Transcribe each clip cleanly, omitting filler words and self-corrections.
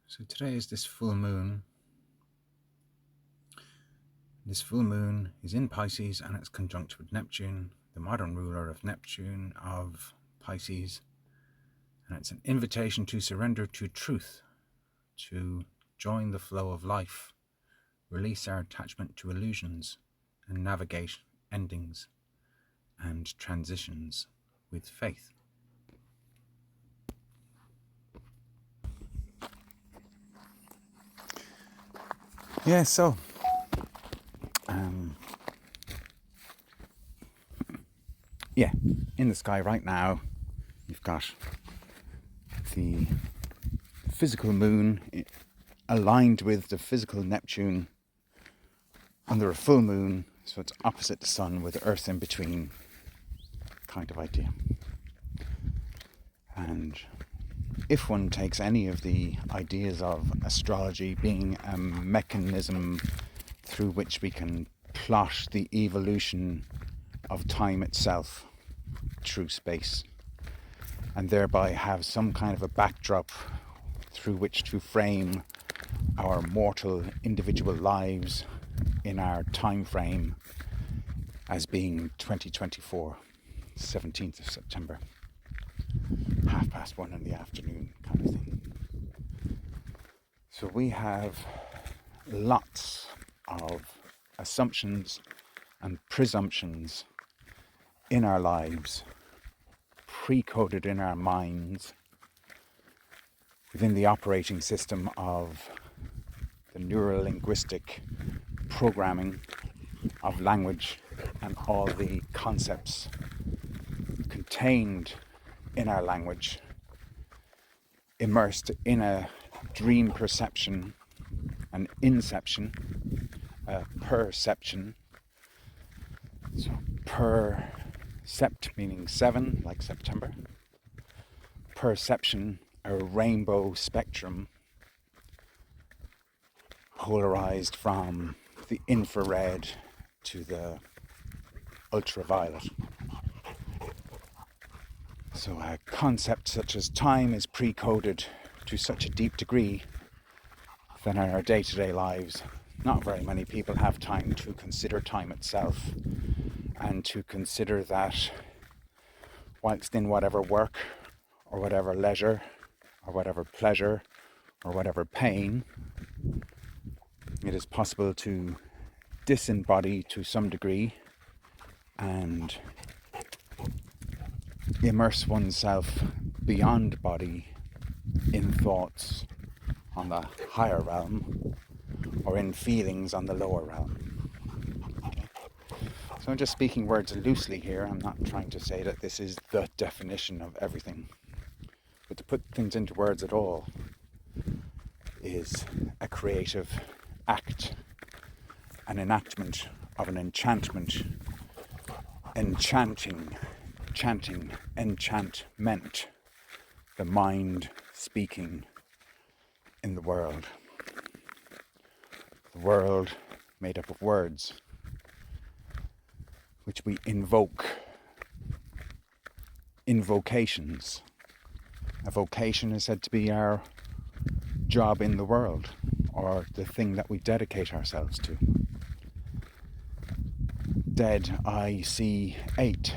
So today is this full moon. This full moon is in Pisces and it's conjunct with Neptune, the modern ruler of Neptune, of Pisces. And it's an invitation to surrender to truth, to join the flow of life, release our attachment to illusions, and navigate endings and transitions with faith. Yeah, so in the sky right now, you've got the physical moon aligned with the physical Neptune under a full moon, so it's opposite the sun with Earth in between, kind of idea. And if one takes any of the ideas of astrology being a mechanism through which we can plot the evolution of time itself through space, and thereby have some kind of a backdrop through which to frame our mortal individual lives in our time frame as being 2024, 17th of September, 1:30 in the afternoon kind of thing. So we have lots of assumptions and presumptions in our lives, pre-coded in our minds within the operating system of the neuro-linguistic programming of language and all the concepts contained in our language, immersed in a dream perception, an inception, a perception. So percept meaning 7, like September. Perception, a rainbow spectrum polarized from the infrared to the ultraviolet. So a concept such as time is pre-coded to such a deep degree that in our day-to-day lives, not very many people have time to consider time itself, and to consider that whilst in whatever work or whatever leisure or whatever pleasure or whatever pain, it is possible to disembody to some degree and immerse oneself beyond body in thoughts on the higher realm or in feelings on the lower realm. So I'm just speaking words loosely here. I'm not trying to say that this is the definition of everything, but to put things into words at all is a creative act, an enactment of an enchantment, chanting, enchantment, the mind speaking in the world. The world made up of words, which we invoke. Invocations. A vocation is said to be our job in the world, or the thing that we dedicate ourselves to. Dead, I see 8.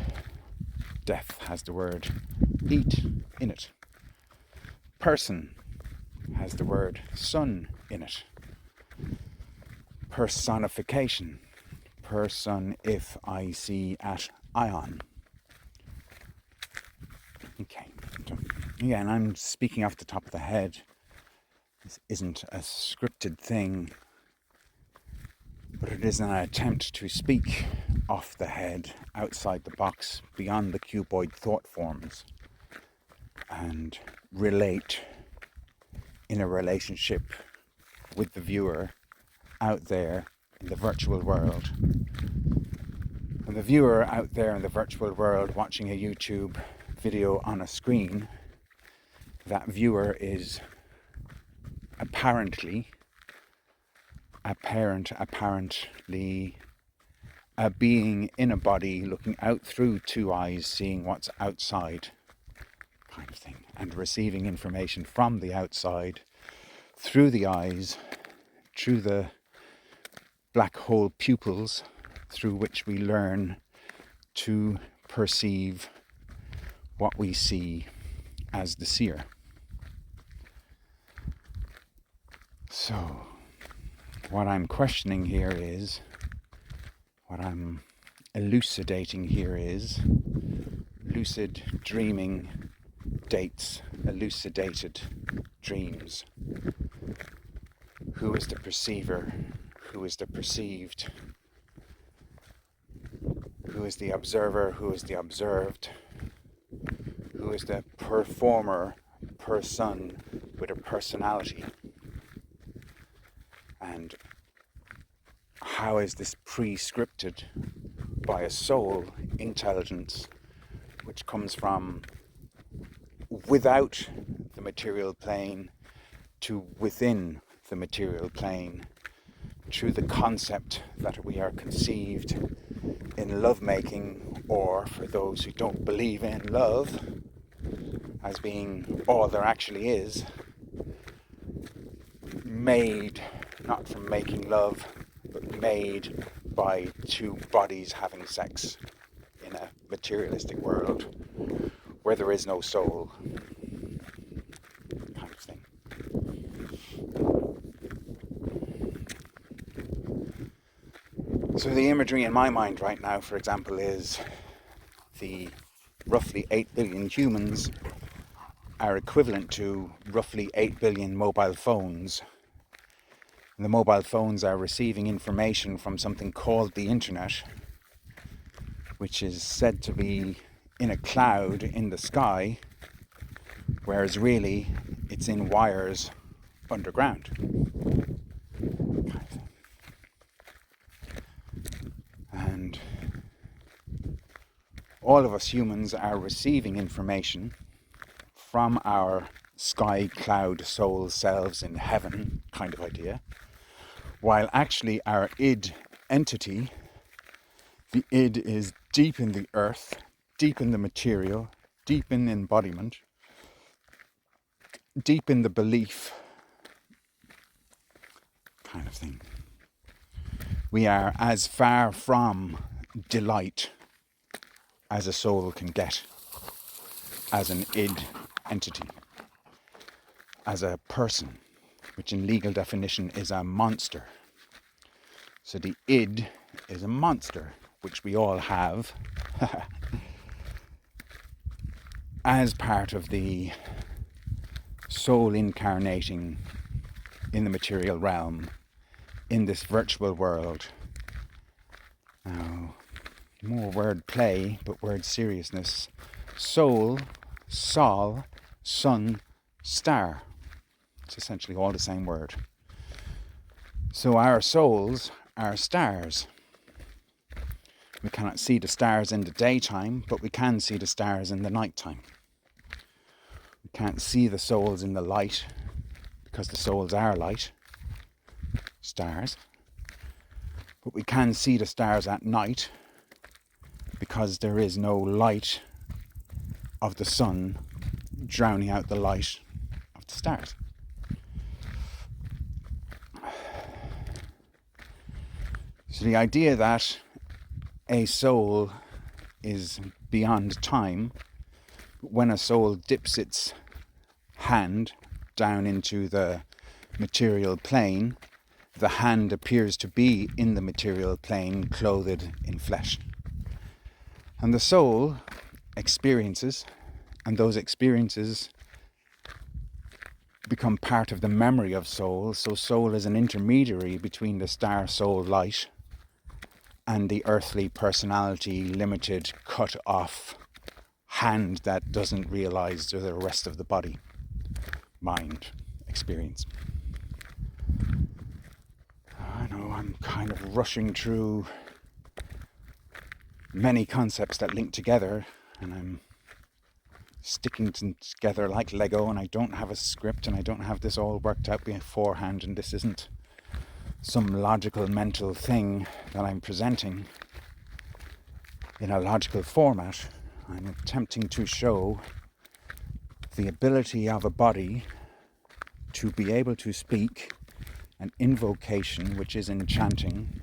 Death has the word eat in it. Person has the word sun in it. Personification. Person if I see at ion. Okay. So, again, I'm speaking off the top of the head. This isn't a scripted thing, but it is an attempt to speak off the head, outside the box, beyond the cuboid thought forms, and relate in a relationship with the viewer out there in the virtual world. And the viewer out there in the virtual world watching a YouTube video on a screen, that viewer is apparently a being in a body looking out through 2 eyes, seeing what's outside, kind of thing, and receiving information from the outside through the eyes, through the black hole pupils through which we learn to perceive what we see as the seer. So, what I'm questioning here is, what I'm elucidating here is, lucid dreaming dates, elucidated dreams. Who is the perceiver? Who is the perceived? Who is the observer? Who is the observed? Who is the performer, person with a personality? And how is this pre-scripted by a soul intelligence which comes from without the material plane to within the material plane, through the concept that we are conceived in lovemaking, or for those who don't believe in love as being all there actually is, made not from making love, but made by two bodies having sex in a materialistic world where there is no soul, kind of thing. So the imagery in my mind right now, for example, is the roughly 8 billion humans are equivalent to roughly 8 billion mobile phones. And the mobile phones are receiving information from something called the internet, which is said to be in a cloud in the sky, whereas really it's in wires underground. And all of us humans are receiving information from our sky cloud soul selves in heaven kind of idea, while actually our id entity, the id, is deep in the earth, deep in the material, deep in embodiment, deep in the belief kind of thing. We are as far from delight as a soul can get, as an id entity, as a person, which in legal definition is a monster. So the id is a monster, which we all have as part of the soul incarnating in the material realm, in this virtual world. Now, more word play, but word seriousness. Soul, sol, sun, star. It's essentially all the same word. So our souls are stars. We cannot see the stars in the daytime, but we can see the stars in the nighttime. We can't see the souls in the light, because the souls are light, stars. But we can see the stars at night, because there is no light of the sun drowning out the light of the stars. So the idea that a soul is beyond time, when a soul dips its hand down into the material plane, the hand appears to be in the material plane, clothed in flesh. And the soul experiences, and those experiences become part of the memory of soul. So soul is an intermediary between the star soul light and the earthly personality, limited, cut off hand that doesn't realize the rest of the body, mind, experience. I know I'm kind of rushing through many concepts that link together, and I'm sticking together like Lego, and I don't have a script, and I don't have this all worked out beforehand, and this isn't some logical mental thing that I'm presenting in a logical format. I'm attempting to show the ability of a body to be able to speak an invocation, which is enchanting,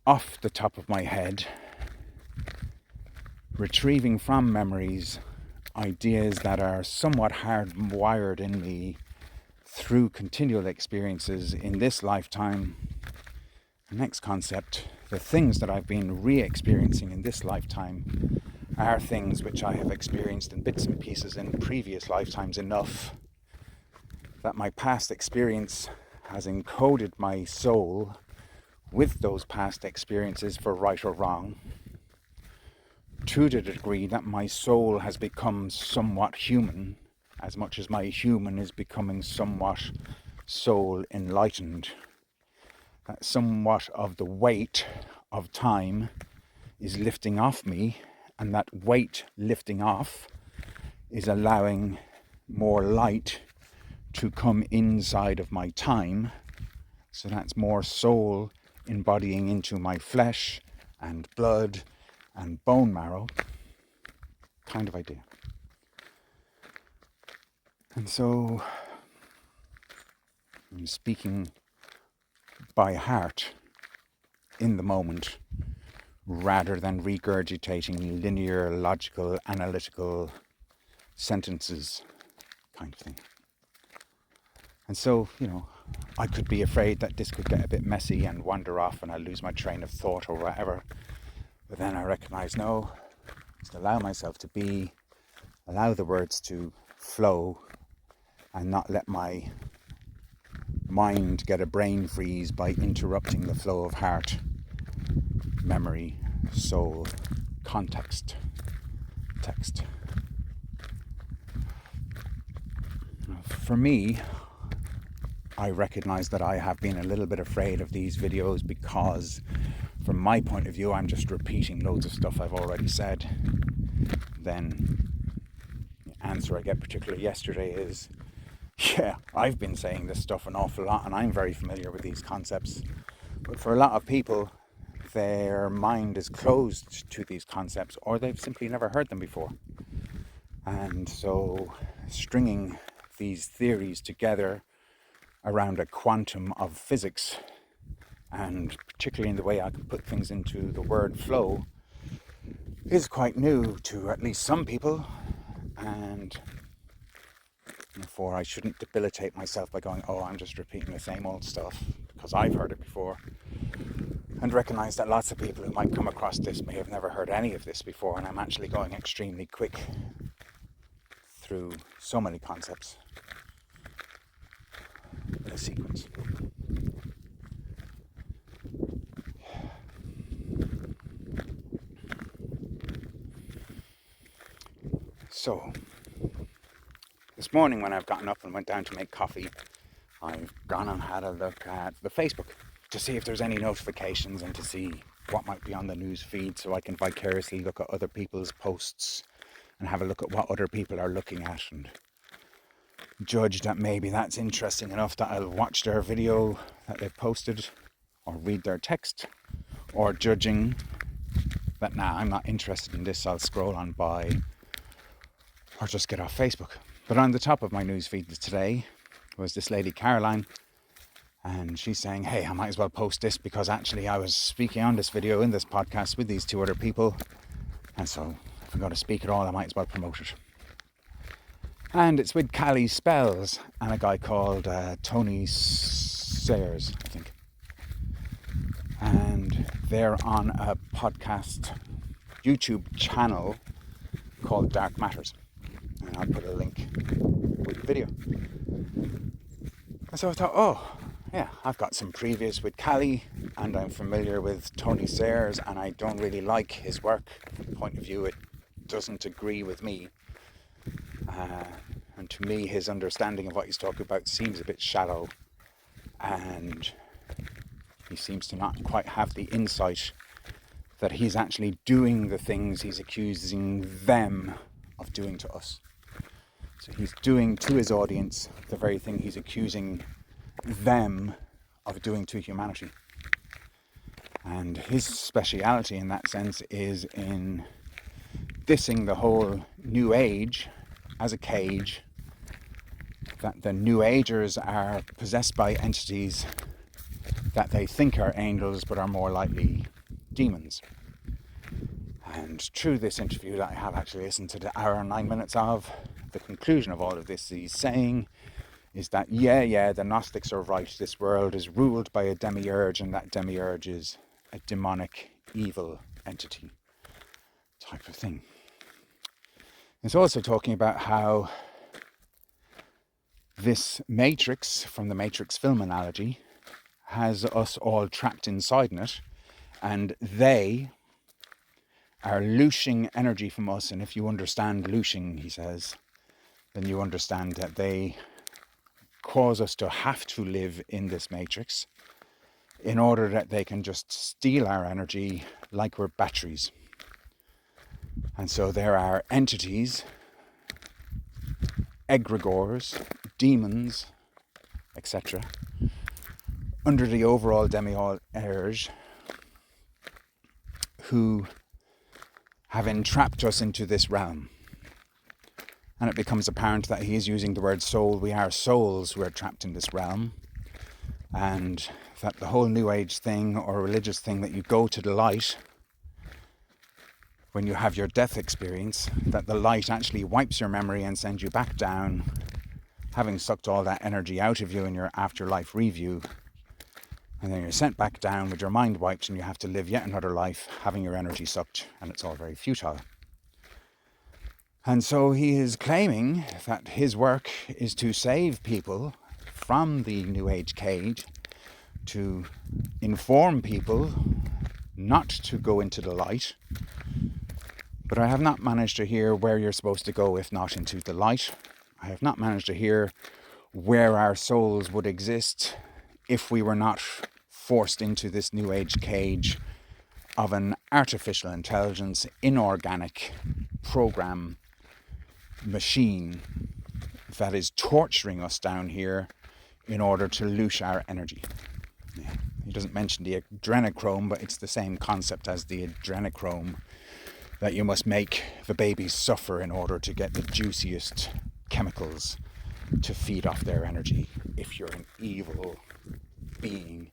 off the top of my head, retrieving from memories ideas that are somewhat hardwired in me through continual experiences in this lifetime. The next concept, the things that I've been re-experiencing in this lifetime are things which I have experienced in bits and pieces in previous lifetimes enough that my past experience has encoded my soul with those past experiences for right or wrong, to the degree that my soul has become somewhat human, as much as my human is becoming somewhat soul enlightened. That somewhat of the weight of time is lifting off me, and that weight lifting off is allowing more light to come inside of my time. So that's more soul embodying into my flesh and blood and bone marrow kind of idea. And so I'm speaking by heart in the moment rather than regurgitating linear, logical, analytical sentences kind of thing. And so, I could be afraid that this could get a bit messy and wander off and I'll lose my train of thought or whatever. But then I recognize, no, just allow myself to be, allow the words to flow and not let my mind get a brain freeze by interrupting the flow of heart, memory, soul, context, text. For me, I recognize that I have been a little bit afraid of these videos because from my point of view, I'm just repeating loads of stuff I've already said. Then the answer I get, particularly yesterday, is, yeah, I've been saying this stuff an awful lot and I'm very familiar with these concepts. But for a lot of people, their mind is closed to these concepts or they've simply never heard them before. And so stringing these theories together around a quantum of physics, and particularly in the way I can put things into the word flow, is quite new to at least some people, and therefore I shouldn't debilitate myself by going, oh, I'm just repeating the same old stuff, because I've heard it before, and recognise that lots of people who might come across this may have never heard any of this before, and I'm actually going extremely quick through so many concepts in a sequence. So, this morning when I've gotten up and went down to make coffee, I've gone and had a look at the Facebook to see if there's any notifications and to see what might be on the news feed, so I can vicariously look at other people's posts and have a look at what other people are looking at and judge that maybe that's interesting enough that I'll watch their video that they've posted or read their text, or judging that, nah, I'm not interested in this, I'll scroll on by or just get off Facebook. But on the top of my news feed today was this lady Caroline, and she's saying, hey, I might as well post this because actually I was speaking on this video in this podcast with these two other people, and so if I'm going to speak at all, I might as well promote it. And it's with Callie Spells and a guy called Tony Sayers, I think. And they're on a podcast YouTube channel called Dark Matters. And I'll put a link with the video. And so I thought, oh, yeah, I've got some previous with Callie, and I'm familiar with Tony Sayers, and I don't really like his work. From the point of view, it doesn't agree with me. And to me, his understanding of what he's talking about seems a bit shallow, and he seems to not quite have the insight that he's actually doing the things he's accusing them of doing to us. So he's doing to his audience the very thing he's accusing them of doing to humanity. And his speciality in that sense is in dissing the whole New Age as a cage that the New Agers are possessed by entities that they think are angels but are more likely demons. And through this interview that I have actually listened to the hour and 9 minutes of, the conclusion of all of this he's saying is that the Gnostics are right, this world is ruled by a demiurge, and that demiurge is a demonic evil entity type of thing. It's also talking about how this matrix, from the Matrix film analogy, has us all trapped inside it, and they are looshing energy from us. And if you understand looshing, he says, then you understand that they cause us to have to live in this matrix in order that they can just steal our energy like we're batteries. And so there are entities, egregores, demons, etc., under the overall demiurge, who have entrapped us into this realm. And it becomes apparent that he is using the word soul. We are souls who are trapped in this realm. And that the whole New Age thing or religious thing, that you go to the light when you have your death experience, that the light actually wipes your memory and sends you back down, having sucked all that energy out of you in your afterlife review. And then you're sent back down with your mind wiped, and you have to live yet another life having your energy sucked, and it's all very futile. And so he is claiming that his work is to save people from the New Age cage, to inform people not to go into the light. But I have not managed to hear where you're supposed to go if not into the light. I have not managed to hear where our souls would exist if we were not forced into this New Age cage of an artificial intelligence, inorganic program machine that is torturing us down here in order to loosh our energy. Yeah. He doesn't mention the adrenochrome, but it's the same concept as the adrenochrome, that you must make the babies suffer in order to get the juiciest chemicals to feed off their energy if you're an evil being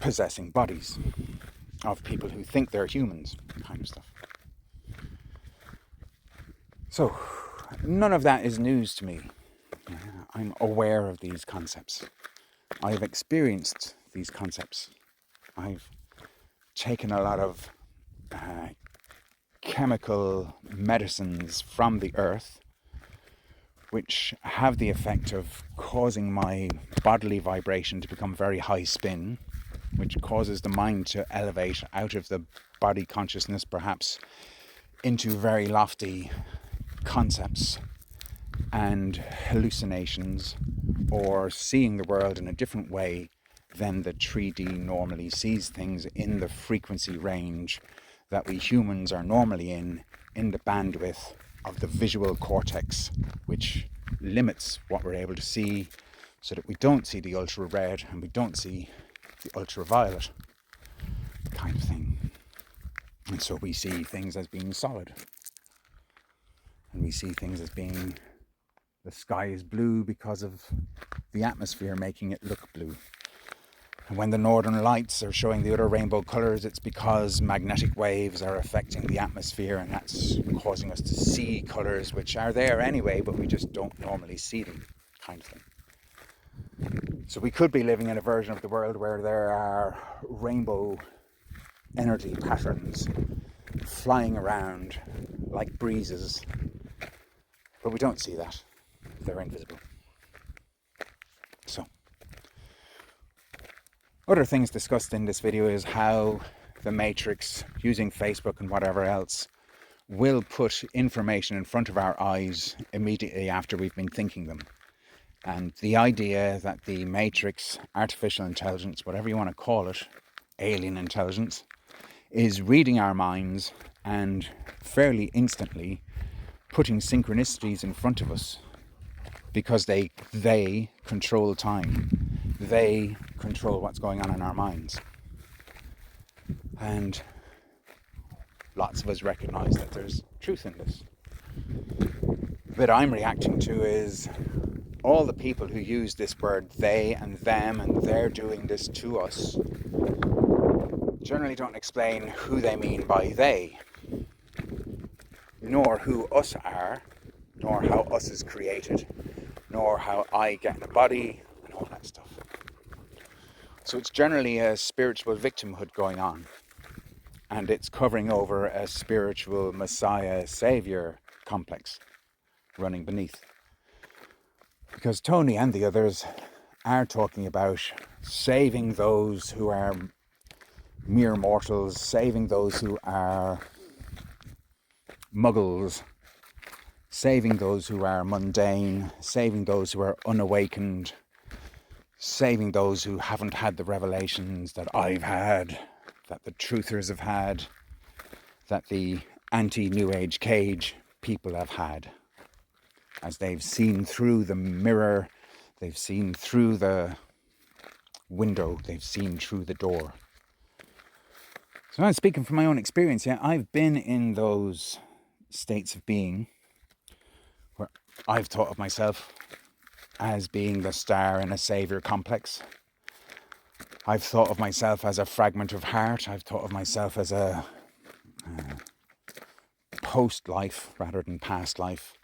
possessing bodies of people who think they're humans, kind of stuff. So, none of that is news to me. I'm aware of these concepts. I've experienced these concepts. I've taken a lot of chemical medicines from the earth, which have the effect of causing my bodily vibration to become very high spin, which causes the mind to elevate out of the body consciousness, perhaps, into very lofty concepts and hallucinations, or seeing the world in a different way than the 3D normally sees things, in the frequency range that we humans are normally in the bandwidth of the visual cortex, which limits what we're able to see, so that we don't see the ultra red and we don't see the ultraviolet kind of thing. And so we see things as being solid, and we see things as being, the sky is blue because of the atmosphere making it look blue. And when the northern lights are showing the other rainbow colours, it's because magnetic waves are affecting the atmosphere, and that's causing us to see colours which are there anyway, but we just don't normally see them, kind of thing. So we could be living in a version of the world where there are rainbow energy patterns flying around like breezes, but we don't see that. They're invisible. So, other things discussed in this video is how the Matrix, using Facebook and whatever else, will put information in front of our eyes immediately after we've been thinking them. And the idea that the Matrix, artificial intelligence, whatever you want to call it, alien intelligence, is reading our minds and fairly instantly putting synchronicities in front of us, because they control time. They control what's going on in our minds. And lots of us recognize that there's truth in this. The bit I'm reacting to is all the people who use this word they and them and they're doing this to us generally don't explain who they mean by they, nor who us are, nor how us is created, nor how I get in a body and all that stuff. So it's generally a spiritual victimhood going on, and it's covering over a spiritual Messiah Saviour complex running beneath. Because Tony and the others are talking about saving those who are mere mortals, saving those who are muggles, saving those who are mundane, saving those who are unawakened, saving those who haven't had the revelations that I've had, that the truthers have had, that the anti-New Age cage people have had, as they've seen through the mirror, they've seen through the window, they've seen through the door. So I'm speaking from my own experience. Yeah, I've been in those states of being where I've thought of myself as being the star in a saviour complex. I've thought of myself as a fragment of heart. I've thought of myself as a post-life rather than past life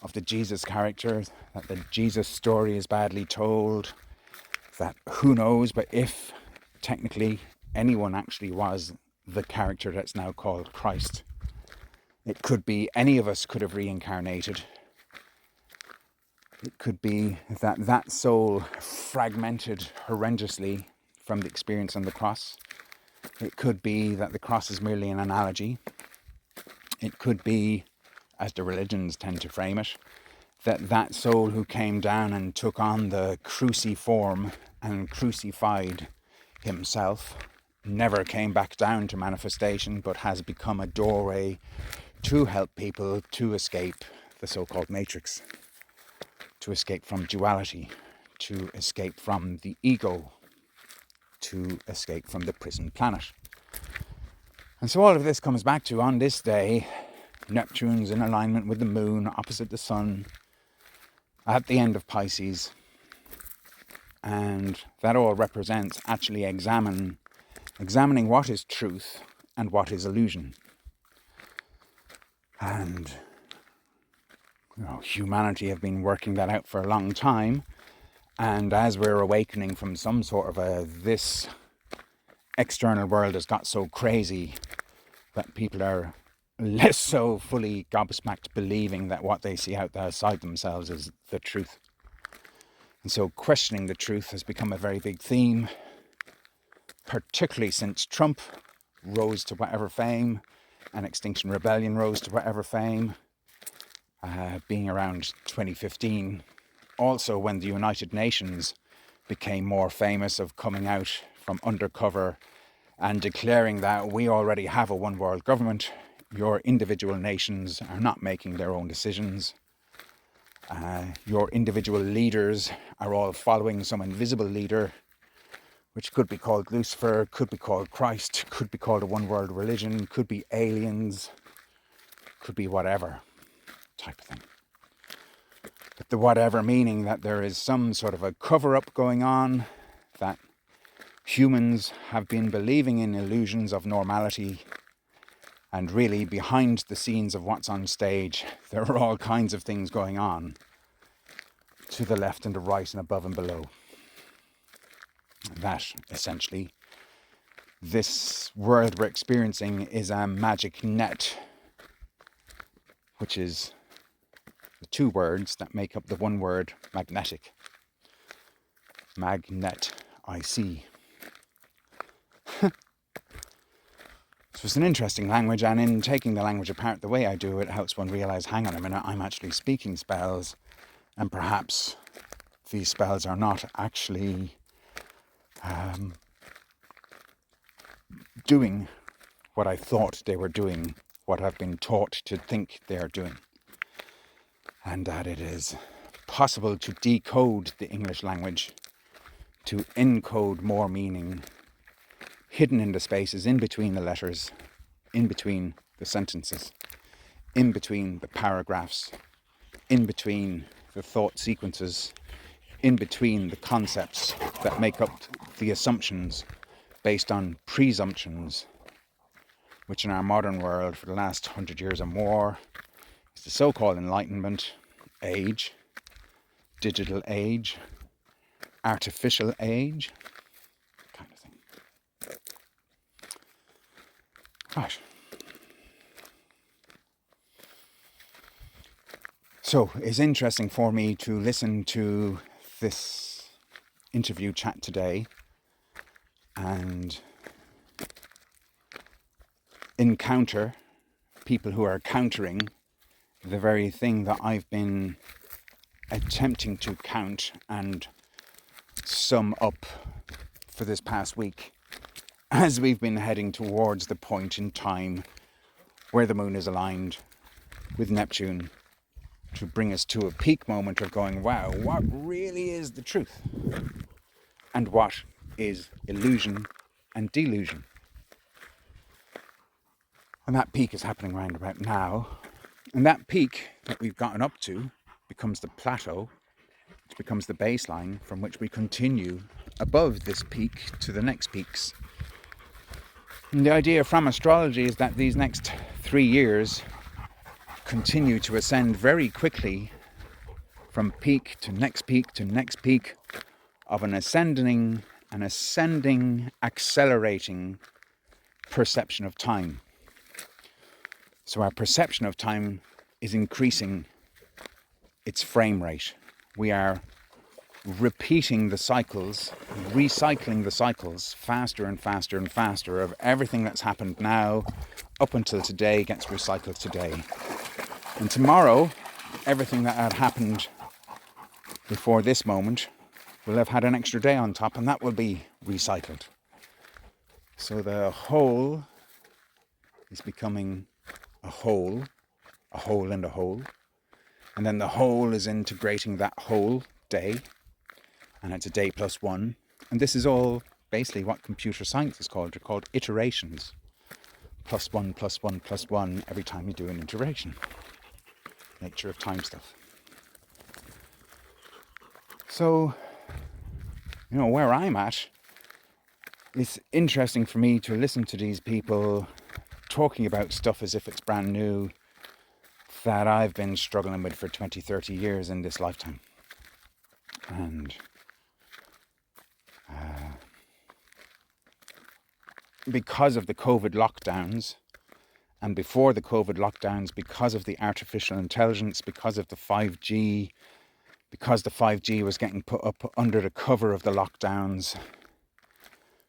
of the Jesus character, that the Jesus story is badly told, that who knows, but if technically anyone actually was the character that's now called Christ, it could be any of us could have reincarnated. It could be that that soul fragmented horrendously from the experience on the cross. It could be that the cross is merely an analogy. It could be, as the religions tend to frame it, that that soul who came down and took on the cruciform and crucified himself never came back down to manifestation, but has become a doorway to help people to escape the so-called matrix, to escape from duality, to escape from the ego, to escape from the prison planet. And so all of this comes back to, on this day, Neptune's in alignment with the moon, opposite the sun, at the end of Pisces. And that all represents actually examining what is truth and what is illusion. And humanity have been working that out for a long time. And as we're awakening from some sort of this external world has got so crazy that people are less so fully gobsmacked believing that what they see out there outside themselves is the truth. And so questioning the truth has become a very big theme, particularly since Trump rose to whatever fame and Extinction Rebellion rose to whatever fame, being around 2015. Also when the United Nations became more famous of coming out from undercover and declaring that we already have a one world government, your individual nations are not making their own decisions. Your individual leaders are all following some invisible leader, which could be called Lucifer, could be called Christ, could be called a one world religion, could be aliens, could be whatever type of thing. But the whatever meaning that there is some sort of a cover-up going on, that humans have been believing in illusions of normality, and really behind the scenes of what's on stage, there are all kinds of things going on to the left and the right and above and below. That essentially, this world we're experiencing is a magic net, which is the two words that make up the one word magnetic. Magnet, I see. So it's an interesting language, and in taking the language apart the way I do, it helps one realise, hang on a minute, I'm actually speaking spells, and perhaps these spells are not actually doing what I thought they were doing, what I've been taught to think they are doing. And that it is possible to decode the English language, to encode more meaning hidden in the spaces, in between the letters, in between the sentences, in between the paragraphs, in between the thought sequences in between the concepts that make up the assumptions based on presumptions, which in our modern world for the last 100 years or more is the so-called Enlightenment age, digital age, artificial age, kind of thing. Right. So it's interesting for me to listen to this interview chat today and encounter people who are countering the very thing that I've been attempting to count and sum up for this past week as we've been heading towards the point in time where the moon is aligned with Neptune to bring us to a peak moment of going, wow, what really is the truth? And what is illusion and delusion? And that peak is happening round about now. And that peak that we've gotten up to becomes the plateau, which becomes the baseline from which we continue above this peak to the next peaks. And the idea from astrology is that these next 3 years continue to ascend very quickly from peak to next peak to next peak of an ascending, accelerating perception of time. So our perception of time is increasing its frame rate. We are repeating the cycles, recycling the cycles faster and faster and faster of everything that's happened now up until today gets recycled today. And tomorrow, everything that had happened before this moment will have had an extra day on top, and that will be recycled. So the whole is becoming a whole and a whole. And then the whole is integrating that whole day, and it's a day plus one. And this is all basically what computer science is called. They're called iterations. Plus one, plus one, plus one every time you do an iteration. Nature of time stuff. So, where I'm at, it's interesting for me to listen to these people talking about stuff as if it's brand new that I've been struggling with for 20, 30 years in this lifetime. And because of the COVID lockdowns, and before the COVID lockdowns, because of the artificial intelligence, because of the 5G, because the 5G was getting put up under the cover of the lockdowns,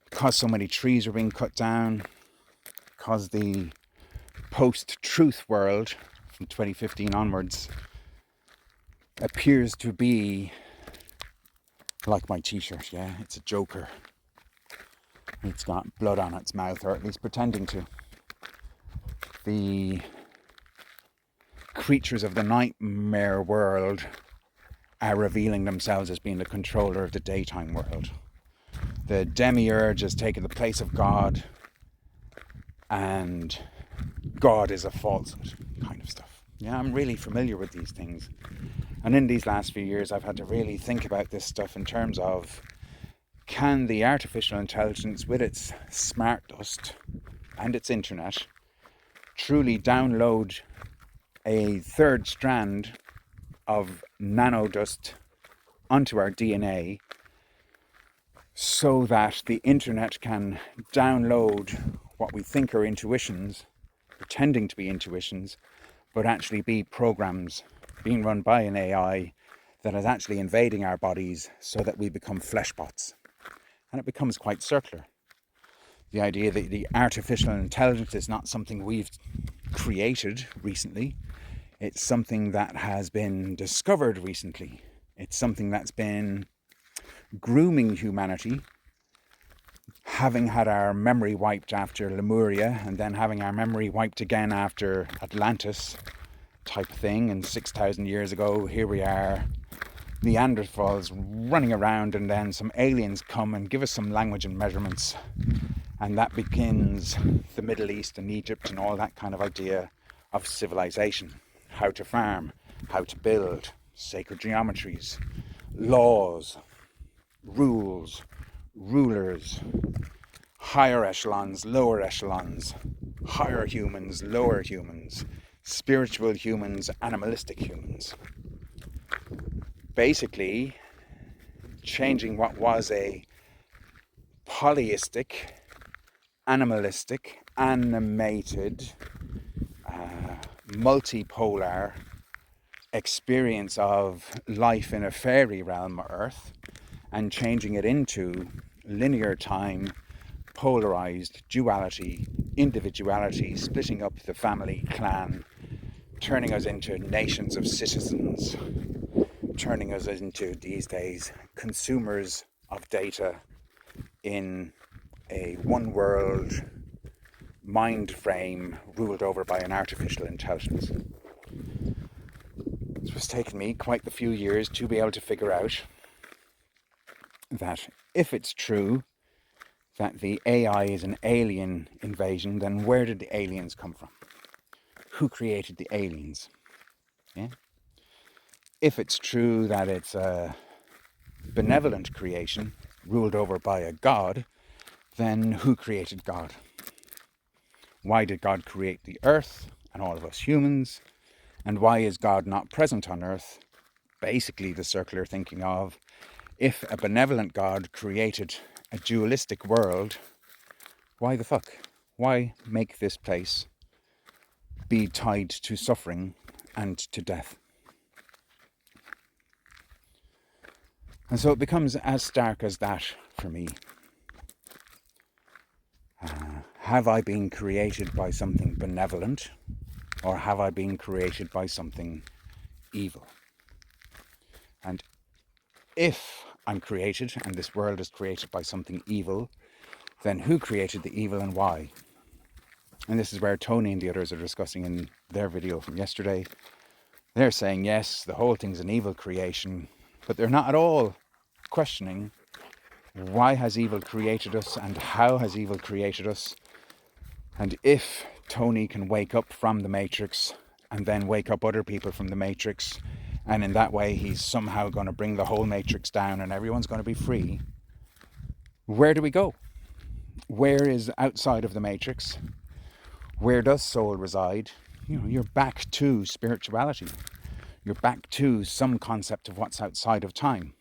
because so many trees were being cut down, because the post-truth world from 2015 onwards appears to be like my t-shirt, yeah? It's a Joker. It's got blood on its mouth, or at least pretending to. The creatures of the nightmare world are revealing themselves as being the controller of the daytime world. The demiurge has taken the place of God, and God is a falsehood, kind of stuff. Yeah, I'm really familiar with these things. And in these last few years, I've had to really think about this stuff in terms of, can the artificial intelligence with its smart dust and its internet truly download a third strand of nanodust onto our DNA so that the internet can download what we think are intuitions, pretending to be intuitions, but actually be programs being run by an AI that is actually invading our bodies so that we become fleshbots. And it becomes quite circular. The idea that the artificial intelligence is not something we've created recently. It's something that has been discovered recently. It's something that's been grooming humanity, having had our memory wiped after Lemuria, and then having our memory wiped again after Atlantis type thing. And 6,000 years ago, here we are, Neanderthals running around, and then some aliens come and give us some language and measurements. And that begins the Middle East and Egypt and all that kind of idea of civilization. How to farm, how to build, sacred geometries, laws, rules, rulers, higher echelons, lower echelons, higher humans, lower humans, spiritual humans, animalistic humans. Basically, changing what was a polyistic, animalistic, animated, multipolar experience of life in a fairy realm, Earth, and changing it into linear time, polarized duality, individuality, splitting up the family clan, turning us into nations of citizens, turning us into, these days, consumers of data in a one world mind frame ruled over by an artificial intelligence. It was taken me quite a few years to be able to figure out that if it's true that the AI is an alien invasion, then where did the aliens come from? Who created the aliens? Yeah? If it's true that it's a benevolent creation ruled over by a god, then who created God? Why did God create the earth and all of us humans? And why is God not present on earth? Basically the circular thinking of, if a benevolent God created a dualistic world, why the fuck? Why make this place be tied to suffering and to death? And so it becomes as stark as that for me. Have I been created by something benevolent, or have I been created by something evil? And if I'm created, and this world is created by something evil, then who created the evil and why? And this is where Tony and the others are discussing in their video from yesterday. They're saying, yes, the whole thing's an evil creation, but they're not at all questioning why has evil created us and how has evil created us. And if Tony can wake up from the Matrix and then wake up other people from the Matrix, and in that way he's somehow going to bring the whole Matrix down and everyone's going to be free, where do we go? Where is outside of the Matrix? Where does soul reside? You're back to spirituality. You're back to some concept of what's outside of time.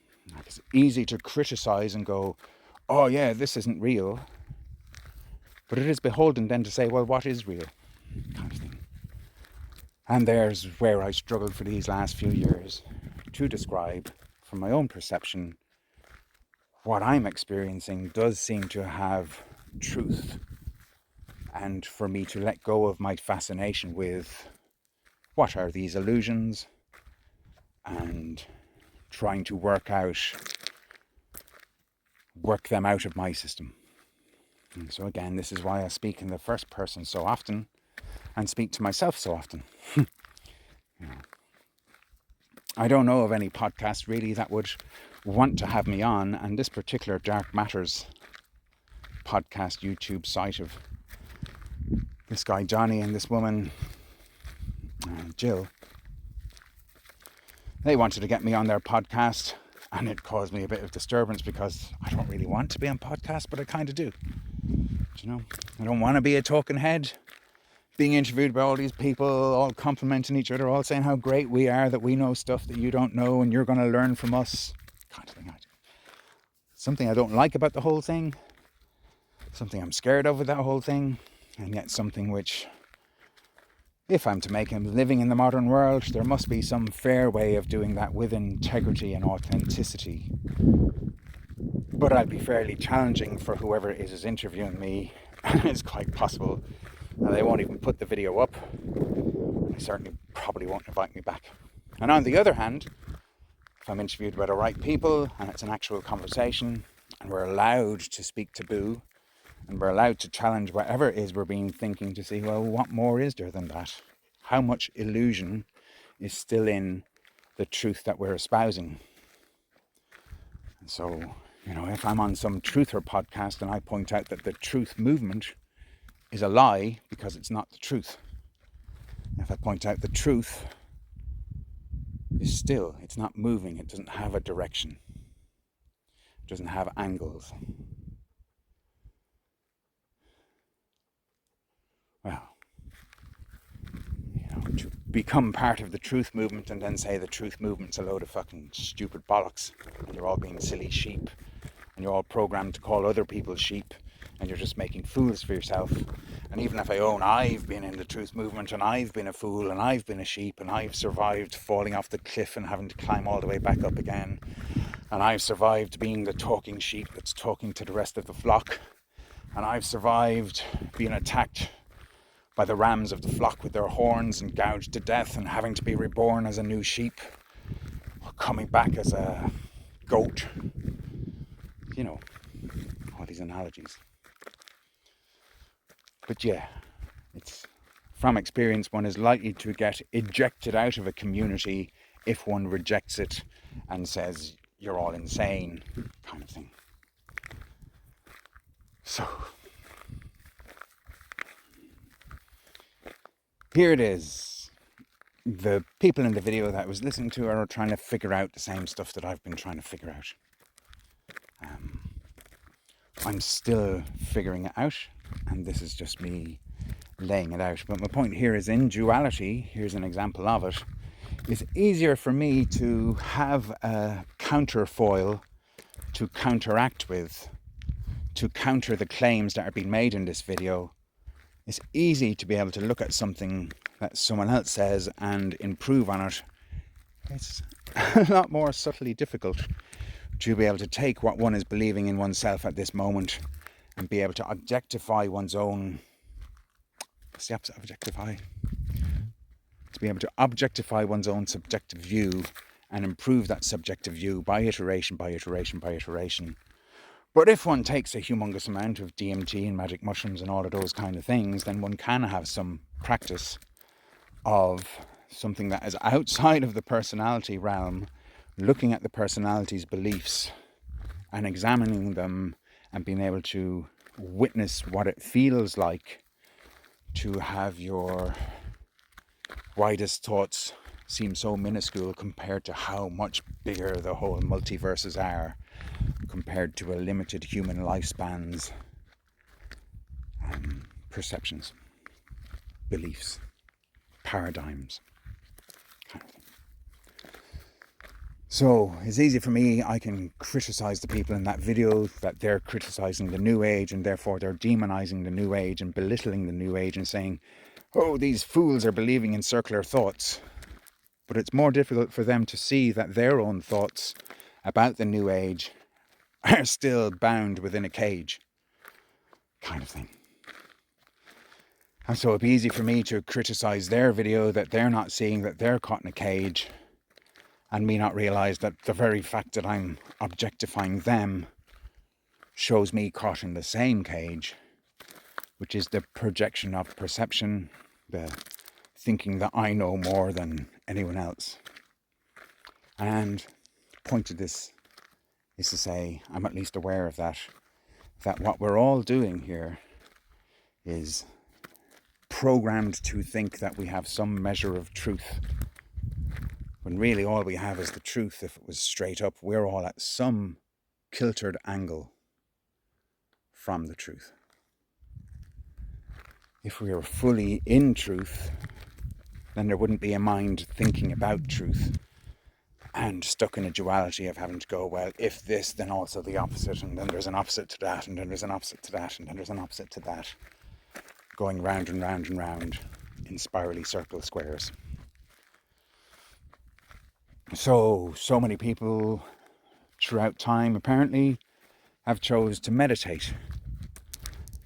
It's easy to criticize and go, oh yeah, this isn't real. But it is beholden then to say, well, what is real? Kind of thing. And there's where I struggled for these last few years to describe, from my own perception, what I'm experiencing does seem to have truth. And for me to let go of my fascination with what are these illusions and trying to work them out of my system. And so again, this is why I speak in the first person so often and speak to myself so often. I don't know of any podcast really that would want to have me on, and this particular Dark Matters podcast YouTube site of this guy Johnny and this woman Jill, they wanted to get me on their podcast, and it caused me a bit of disturbance because I don't really want to be on podcasts, but I kind of do. I don't want to be a talking head being interviewed by all these people, all complimenting each other, all saying how great we are, that we know stuff that you don't know and you're going to learn from us, kind of thing. Something I don't like about the whole thing, something I'm scared of with that whole thing, and yet something which, if I'm to make a living in the modern world, there must be some fair way of doing that with integrity and authenticity. But I'd be fairly challenging for whoever it is interviewing me. It's quite possible that they won't even put the video up. They certainly probably won't invite me back. And on the other hand, if I'm interviewed by the right people and it's an actual conversation and we're allowed to speak taboo and we're allowed to challenge whatever it is we're being thinking to see, well, what more is there than that? How much illusion is still in the truth that we're espousing? And so, if I'm on some truther podcast and I point out that the truth movement is a lie because it's not the truth. If I point out the truth is still. It's not moving. It doesn't have a direction. It doesn't have angles. Well, to become part of the truth movement and then say the truth movement's a load of fucking stupid bollocks and you're all being silly sheep and you're all programmed to call other people sheep and you're just making fools for yourself. And even if I own I've been in the truth movement and I've been a fool and I've been a sheep and I've survived falling off the cliff and having to climb all the way back up again, and I've survived being the talking sheep that's talking to the rest of the flock, and I've survived being attacked by the rams of the flock with their horns and gouged to death and having to be reborn as a new sheep or coming back as a goat. All these analogies. But yeah, it's from experience, one is likely to get ejected out of a community if one rejects it and says you're all insane, kind of thing. So here it is. The people in the video that I was listening to are trying to figure out the same stuff that I've been trying to figure out. I'm still figuring it out, and this is just me laying it out. But my point here is, in duality, here's an example of it, it's easier for me to have a counterfoil to counteract with, to counter the claims that are being made in this video. It's easy to be able to look at something that someone else says and improve on it. It's a lot more subtly difficult to be able to take what one is believing in oneself at this moment and be able to objectify one's own... What's the opposite of objectify? To be able to objectify one's own subjective view and improve that subjective view by iteration, by iteration, by iteration. But if one takes a humongous amount of DMT and magic mushrooms and all of those kind of things, then one can have some practice of something that is outside of the personality realm, looking at the personality's beliefs and examining them and being able to witness what it feels like to have your widest thoughts seem so minuscule compared to how much bigger the whole multiverses are, compared to a limited human lifespan's perceptions, beliefs, paradigms, kind of thing. So it's easy for me, I can criticize the people in that video that they're criticizing the New Age and therefore they're demonizing the New Age and belittling the New Age and saying, oh, these fools are believing in circular thoughts. But it's more difficult for them to see that their own thoughts about the New Age are still bound within a cage, kind of thing. And so it'd be easy for me to criticize their video that they're not seeing that they're caught in a cage, and me not realize that the very fact that I'm objectifying them shows me caught in the same cage, which is the projection of perception, the thinking that I know more than anyone else. And the point of this is to say, I'm at least aware of that what we're all doing here is programmed to think that we have some measure of truth, when really all we have is the truth. If it was straight up, we're all at some kiltered angle from the truth. If we were fully in truth, then there wouldn't be a mind thinking about truth and stuck in a duality of having to go, well, if this, then also the opposite, and then there's an opposite to that, and then there's an opposite to that, and then there's an opposite to that, going round and round and round in spirally circle squares. So many people throughout time apparently have chose to meditate.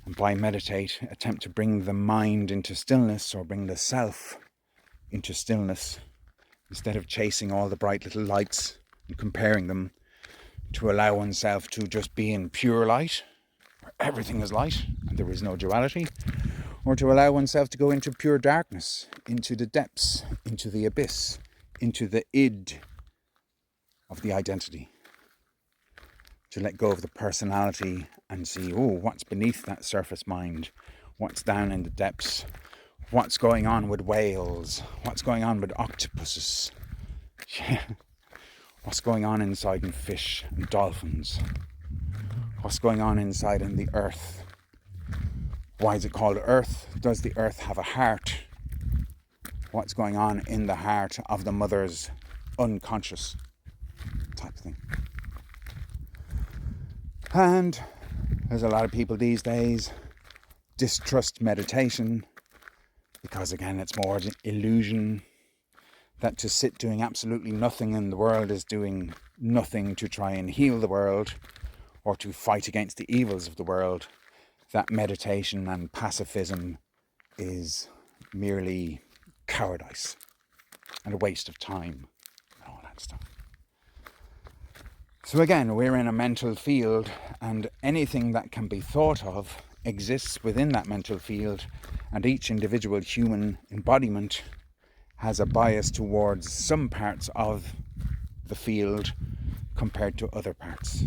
And by meditate, attempt to bring the mind into stillness, or bring the self into stillness, instead of chasing all the bright little lights and comparing them, to allow oneself to just be in pure light, where everything is light and there is no duality, or to allow oneself to go into pure darkness, into the depths, into the abyss, into the id of the identity, to let go of the personality and see, oh, what's beneath that surface mind, what's down in the depths, what's going on with whales, what's going on with octopuses, What's going on inside in fish and dolphins? What's going on inside in the earth? Why is it called earth? Does the earth have a heart? What's going on in the heart of the mother's unconscious type of thing? And there's a lot of people these days distrust meditation because, again, it's more an illusion, that to sit doing absolutely nothing in the world is doing nothing to try and heal the world or to fight against the evils of the world. That meditation and pacifism is merely cowardice and a waste of time and all that stuff. So again, we're in a mental field, and anything that can be thought of exists within that mental field, and each individual human embodiment has a bias towards some parts of the field compared to other parts.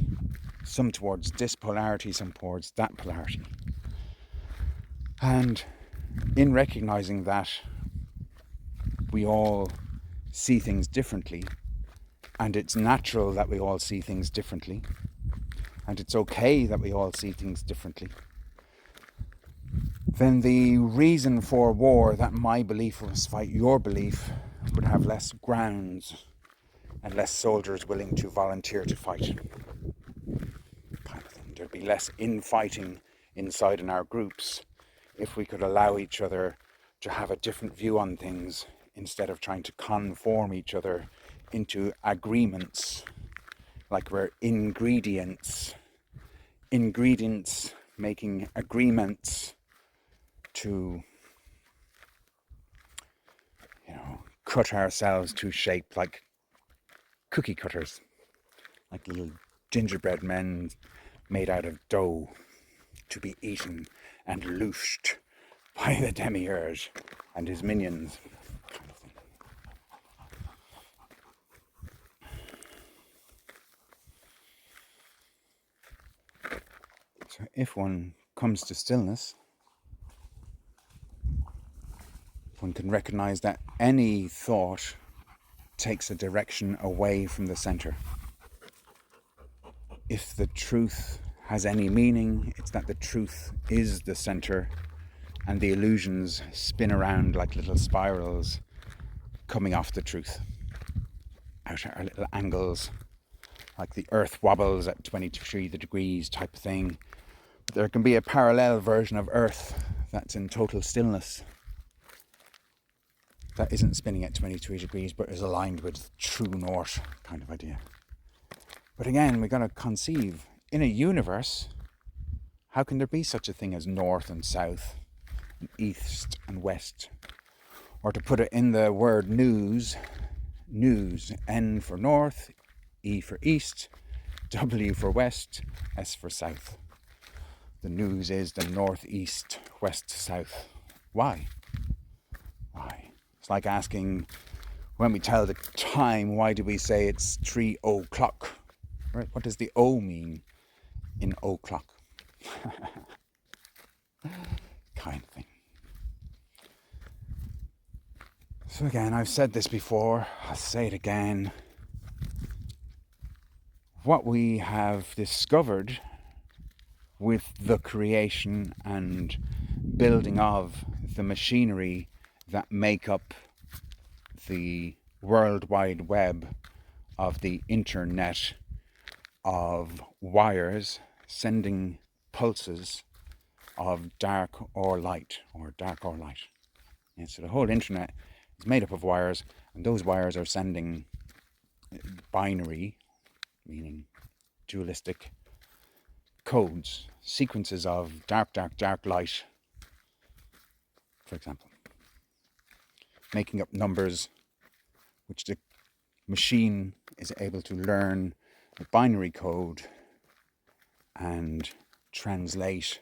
Some towards this polarity, some towards that polarity. And in recognizing that we all see things differently, and it's natural that we all see things differently, and it's okay that we all see things differently, then the reason for war, that my belief was fight your belief, would have less grounds and less soldiers willing to volunteer to fight. Kind of thing. There'd be less infighting inside in our groups if we could allow each other to have a different view on things instead of trying to conform each other into agreements like we're ingredients making agreements to, cut ourselves to shape like cookie cutters, like little gingerbread men made out of dough to be eaten and loosed by the demiurge and his minions. Kind of thing. So if one comes to stillness, one can recognize that any thought takes a direction away from the center. If the truth has any meaning, it's that the truth is the center, and the illusions spin around like little spirals coming off the truth, out at our little angles, like the earth wobbles at 23 degrees type of thing. But there can be a parallel version of earth that's in total stillness, that isn't spinning at 23 degrees but is aligned with true north kind of idea. But again, we're going to conceive in a universe, how can there be such a thing as north and south, and east and west? Or to put it in the word news, N for north, E for east, W for west, S for south. The news is the north, east, west, south. Why? It's like asking, when we tell the time, why do we say it's 3 o'clock? Right? What does the O mean in o'clock? Kind of thing. So again, I've said this before, I'll say it again. What we have discovered with the creation and building of the machinery that make up the World Wide Web of the internet, of wires sending pulses of dark or light. And so the whole internet is made up of wires, and those wires are sending binary, meaning dualistic codes, sequences of dark light, for example, making up numbers which the machine is able to learn a binary code and translate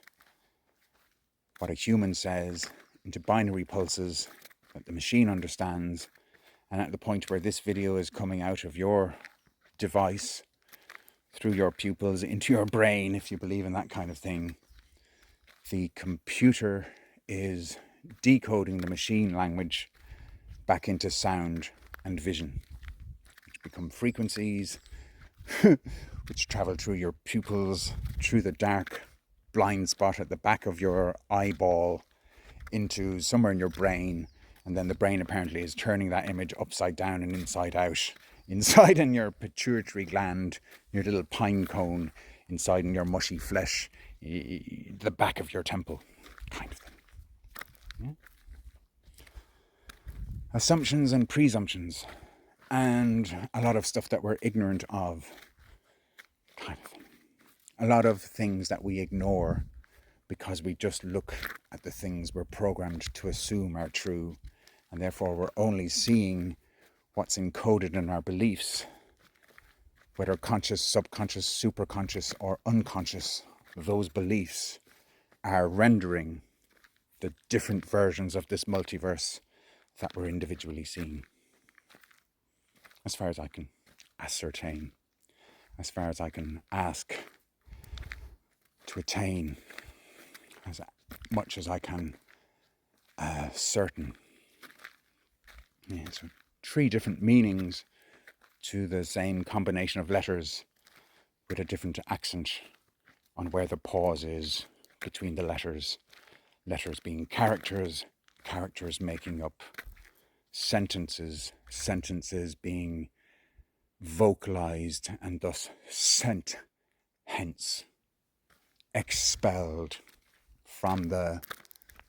what a human says into binary pulses that the machine understands. And at the point where this video is coming out of your device, through your pupils into your brain, if you believe in that kind of thing, the computer is decoding the machine language back into sound and vision. become frequencies, which travel through your pupils, through the dark blind spot at the back of your eyeball, into somewhere in your brain, and then the brain apparently is turning that image upside down and inside out, inside in your pituitary gland, your little pine cone, inside in your mushy flesh, the back of your temple, kind of thing. Yeah? Assumptions and presumptions, and a lot of stuff that we're ignorant of, kind of thing. A lot of things that we ignore because we just look at the things we're programmed to assume are true, and therefore we're only seeing what's encoded in our beliefs, whether conscious, subconscious, superconscious, or unconscious. Those beliefs are rendering the different versions of this multiverse that we're individually seeing. As far as I can ascertain, as far as I can ask to attain, as much as I can certain. Yeah, so 3 different meanings to the same combination of letters with a different accent on where the pause is between the letters. Letters being characters, characters making up sentences, sentences being vocalized and thus sent, hence expelled from the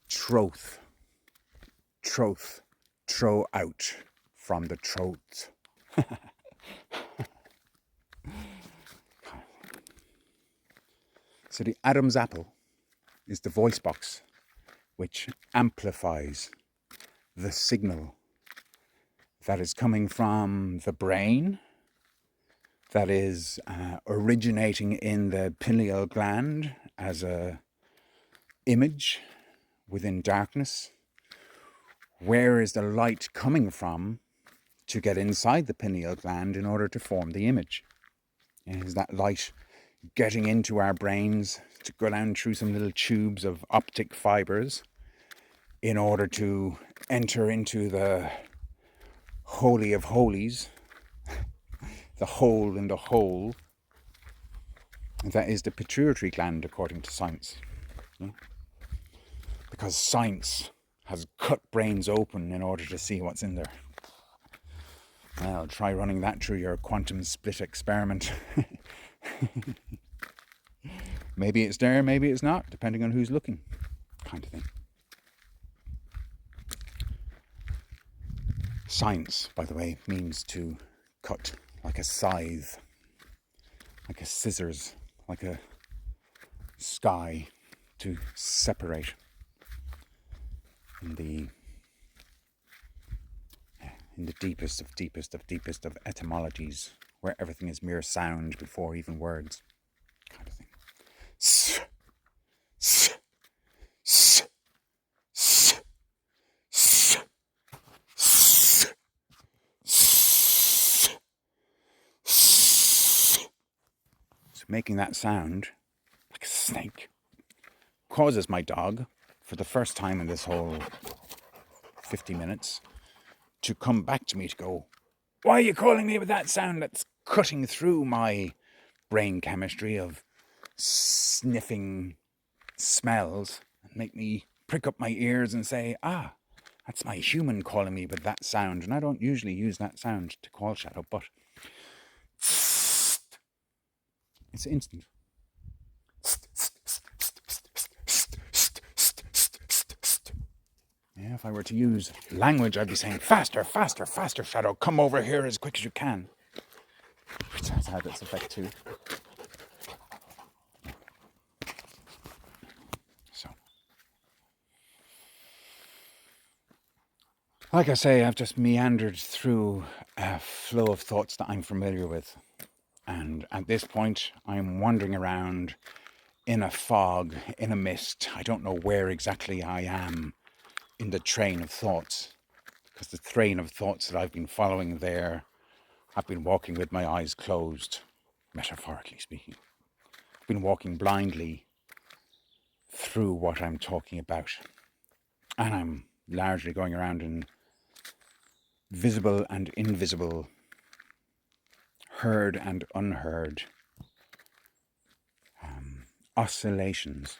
troth, throw out from the throat. So the Adam's apple is the voice box which amplifies the signal that is coming from the brain, that is originating in the pineal gland as a image within darkness. Where is the light coming from to get inside the pineal gland in order to form the image? Is that light getting into our brains to go down through some little tubes of optic fibers in order to enter into the holy of holies, the hole in the hole? That is the pituitary gland, according to science. Yeah? Because science has cut brains open in order to see what's in there. Well, try running that through your quantum split experiment. Maybe it's there, maybe it's not, depending on who's looking, kind of thing. Science, by the way, means to cut like a scythe, like a scissors, like a sky, to separate in the deepest of etymologies, where everything is mere sound before even words, kind of thing. So making that sound like a snake causes my dog, for the first time in this whole 50 minutes, to come back to me to go, "Why are you calling me with that sound?" That's cutting through my brain chemistry of sniffing smells and make me prick up my ears and say, that's my human calling me with that sound. And I don't usually use that sound to call Shadow, but it's instant. Yeah, if I were to use language, I'd be saying, "Faster, faster, faster, Shadow, come over here as quick as you can." Which has had its effect too. So, like I say, I've just meandered through a flow of thoughts that I'm familiar with. And at this point, I'm wandering around in a fog, in a mist. I don't know where exactly I am in the train of thoughts, because the train of thoughts that I've been following there, I've been walking with my eyes closed, metaphorically speaking. I've been walking blindly through what I'm talking about. And I'm largely going around in visible and invisible heard and unheard, oscillations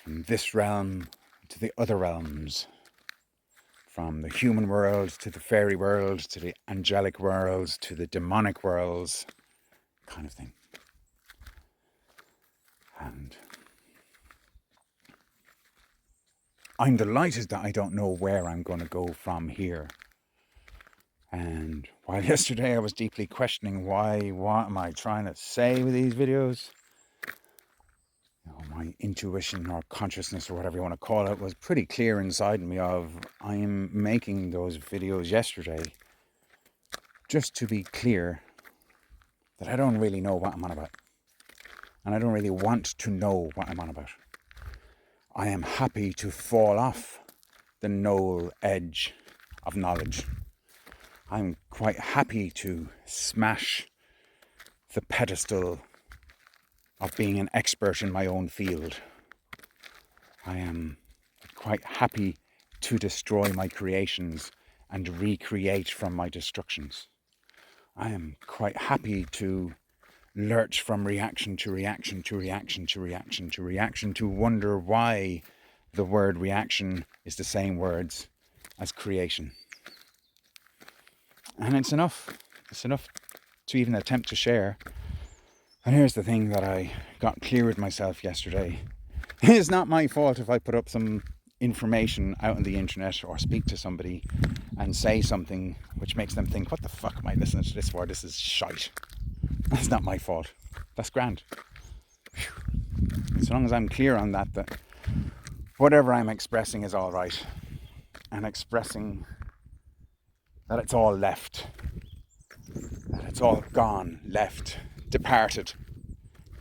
from this realm to the other realms, from the human world to the fairy world to the angelic worlds to the demonic worlds, kind of thing. And I'm delighted that I don't know where I'm going to go from here. And while yesterday I was deeply questioning what am I trying to say with these videos, my intuition or consciousness or whatever you want to call it was pretty clear inside me of I am making those videos yesterday just to be clear that I don't really know what I'm on about. And I don't really want to know what I'm on about. I am happy to fall off the knoll edge of knowledge. I'm quite happy to smash the pedestal of being an expert in my own field. I am quite happy to destroy my creations and recreate from my destructions. I am quite happy to lurch from reaction to reaction to reaction to reaction to reaction to wonder why the word reaction is the same words as creation. And it's enough. It's enough to even attempt to share. And here's the thing that I got clear with myself yesterday. It's not my fault if I put up some information out on the internet or speak to somebody and say something which makes them think, what the fuck am I listening to this for? This is shite. That's not my fault. That's grand. As long as I'm clear on that whatever I'm expressing is all right. And expressing that it's all left. That it's all gone, left, departed.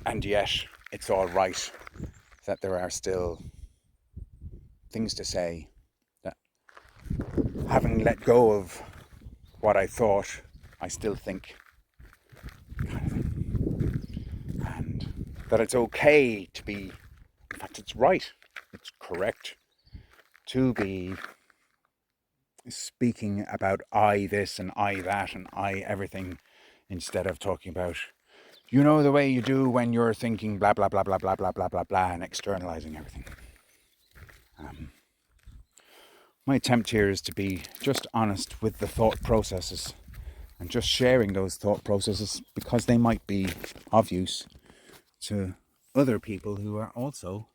And yet it's all right. That there are still things to say, that having let go of what I thought, I still think, kind of thing. And that it's okay to be, in fact it's right, it's correct to be speaking about I this and I that and I everything, instead of talking about, the way you do when you're thinking blah blah blah blah blah blah blah blah blah and externalizing everything. My attempt here is to be just honest with the thought processes and just sharing those thought processes because they might be of use to other people who are also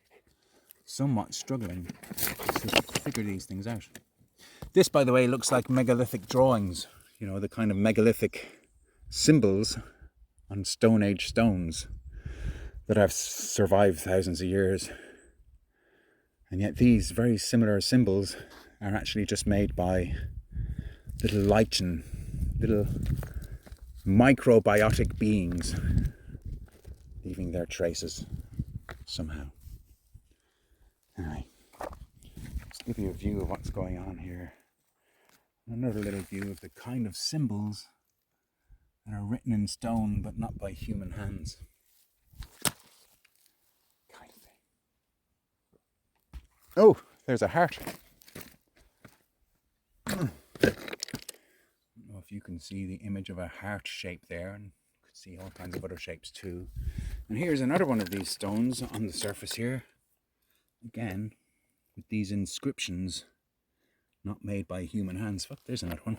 somewhat struggling to figure these things out. This, by the way, looks like megalithic drawings, the kind of megalithic symbols on Stone Age stones that have survived thousands of years. And yet these very similar symbols are actually just made by little lichen, little microbiotic beings leaving their traces somehow. Anyway, let's give you a view of what's going on here. Another little view of the kind of symbols that are written in stone but not by human hands. Kind of thing. Oh, there's a heart. I don't know if you can see the image of a heart shape there, and you could see all kinds of other shapes too. And here's another one of these stones on the surface here. Again, with these inscriptions not made by human hands. Fuck, there's another one.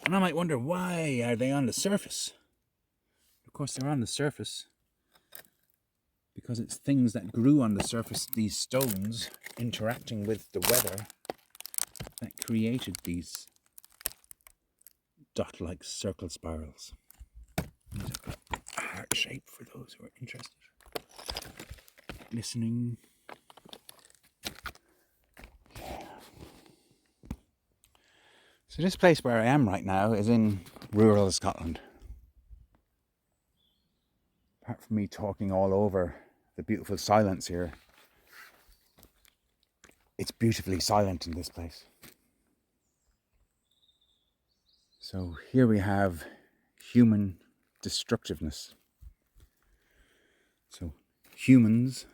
And I might wonder, why are they on the surface? Of course, they're on the surface because it's things that grew on the surface, these stones, interacting with the weather, that created these dot-like circle spirals. There's a heart shape for those who are interested. Listening. So this place where I am right now is in rural Scotland. Apart from me talking all over the beautiful silence here, it's beautifully silent in this place. So here we have human destructiveness. So humans,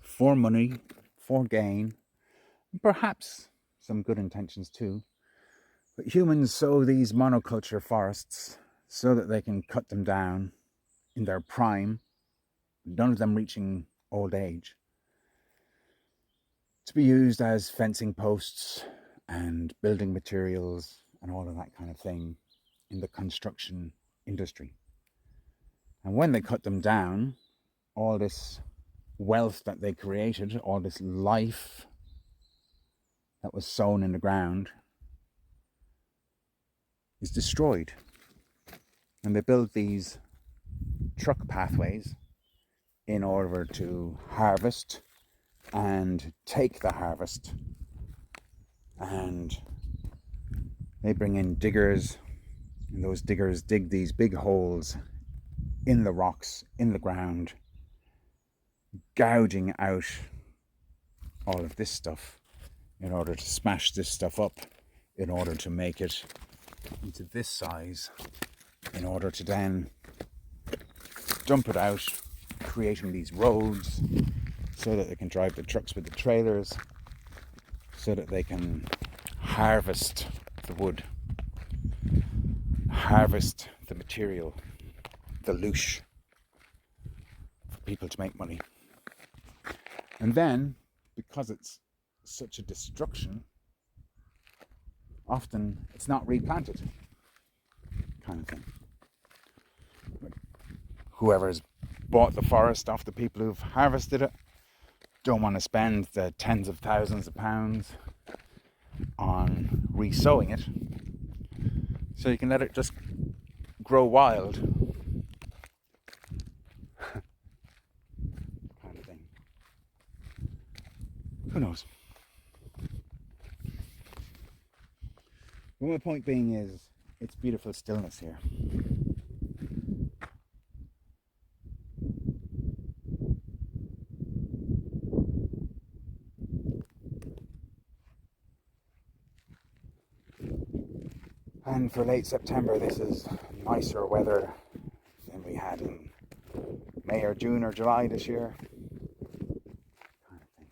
for money, for gain, and perhaps some good intentions too, But humans sow these monoculture forests so that they can cut them down in their prime, none of them reaching old age, to be used as fencing posts and building materials and all of that kind of thing in the construction industry. And when they cut them down, all this wealth that they created, all this life that was sown in the ground, is destroyed. And they build these truck pathways in order to harvest and take the harvest. And they bring in diggers, and those diggers dig these big holes in the rocks, in the ground, gouging out all of this stuff in order to smash this stuff up, in order to make it into this size, in order to then dump it out, creating these roads so that they can drive the trucks with the trailers, so that they can harvest the wood, harvest the material, the loosh, for people to make money. And then, because it's such a destruction, often it's not replanted, kind of thing. But whoever's bought the forest off the people who've harvested it don't want to spend the tens of thousands of pounds on re-sowing it, so you can let it just grow wild, kind of thing. Who knows? Well, my point being is, it's beautiful stillness here. And for late September, this is nicer weather than we had in May or June or July this year. Kind of thing.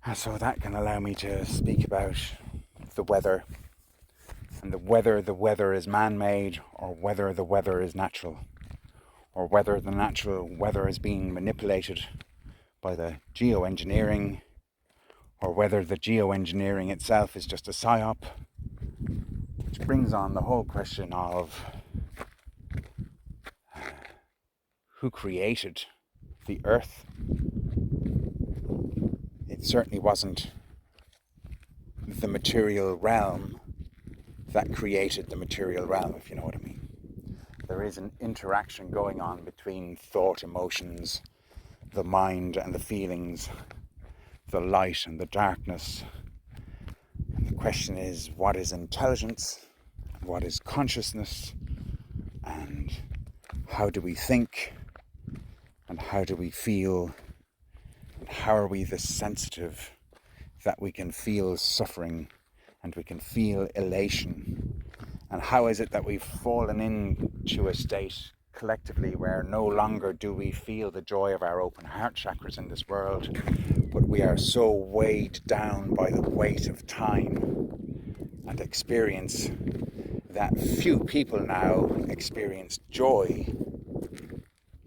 And so that can allow me to speak about the weather, and whether the weather is man-made or whether the weather is natural, or whether the natural weather is being manipulated by the geoengineering, or whether the geoengineering itself is just a psyop, which brings on the whole question of who created the earth. It certainly wasn't the material realm that created the material realm, if you know what I mean. There is an interaction going on between thought, emotions, the mind and the feelings, the light and the darkness. And the question is, what is intelligence? What is consciousness? And how do we think? And how do we feel? And how are we this sensitive that we can feel suffering and we can feel elation? And how is it that we've fallen into a state collectively where no longer do we feel the joy of our open heart chakras in this world, but we are so weighed down by the weight of time and experience that few people now experience joy,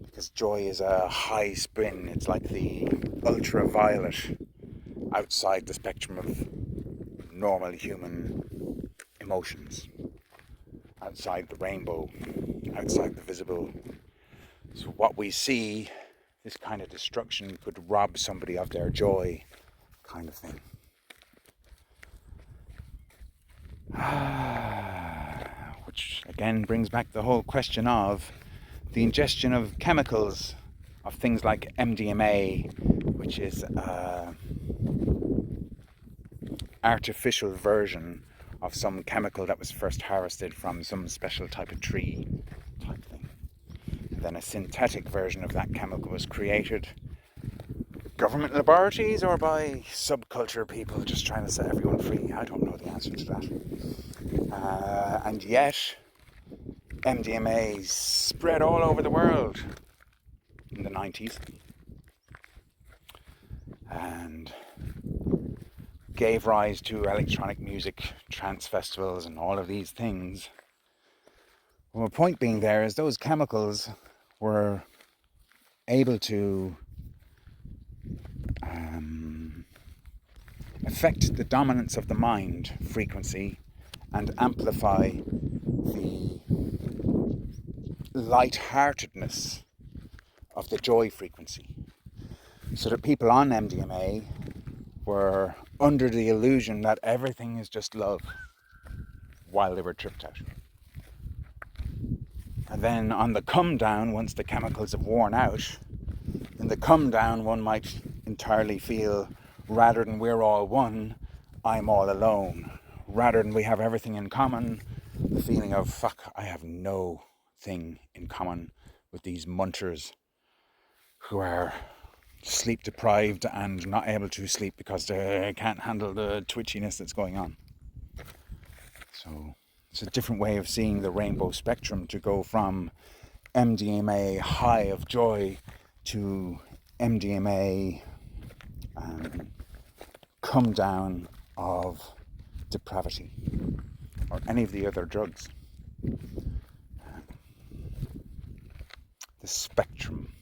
because joy is a high spin. It's like the ultraviolet outside the spectrum of normal human emotions, outside the rainbow, outside the visible. So what we see, this kind of destruction, could rob somebody of their joy, kind of thing. Which again brings back the whole question of the ingestion of chemicals, of things like MDMA, which is an artificial version of some chemical that was first harvested from some special type of tree, type thing. And then a synthetic version of that chemical was created. Government laboratories or by subculture people just trying to set everyone free? I don't know the answer to that. And yet, MDMA spread all over the world in the 90s. And gave rise to electronic music, trance festivals, and all of these things. Well, my point being there is those chemicals were able to affect the dominance of the mind frequency and amplify the lightheartedness of the joy frequency. So that people on MDMA were under the illusion that everything is just love while they were tripped out. And then on the come down, once the chemicals have worn out, in the come down one might entirely feel, rather than we're all one, I'm all alone. Rather than we have everything in common, the feeling of, fuck, I have no thing in common with these munchers who are sleep deprived and not able to sleep because they can't handle the twitchiness that's going on. So it's a different way of seeing the rainbow spectrum, to go from MDMA high of joy to MDMA come down of depravity, or any of the other drugs. The spectrum.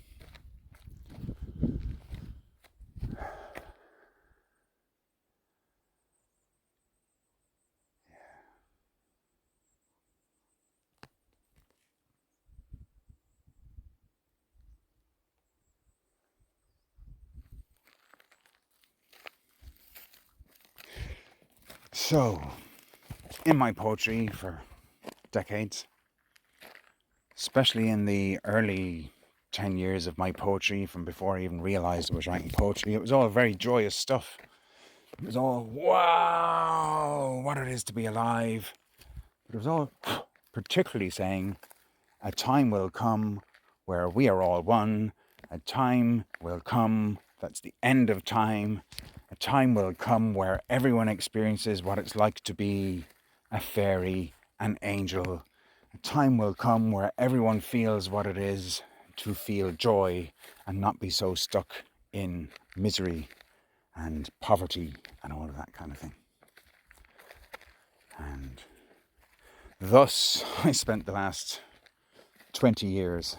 So, in my poetry for decades, especially in the early 10 years of my poetry, from before I even realised I was writing poetry, it was all very joyous stuff. It was all, wow, what it is to be alive. But it was all particularly saying, a time will come where we are all one. A time will come, that's the end of time. A time will come where everyone experiences what it's like to be a fairy, an angel. A time will come where everyone feels what it is to feel joy and not be so stuck in misery and poverty and all of that kind of thing. And thus I spent the last 20 years,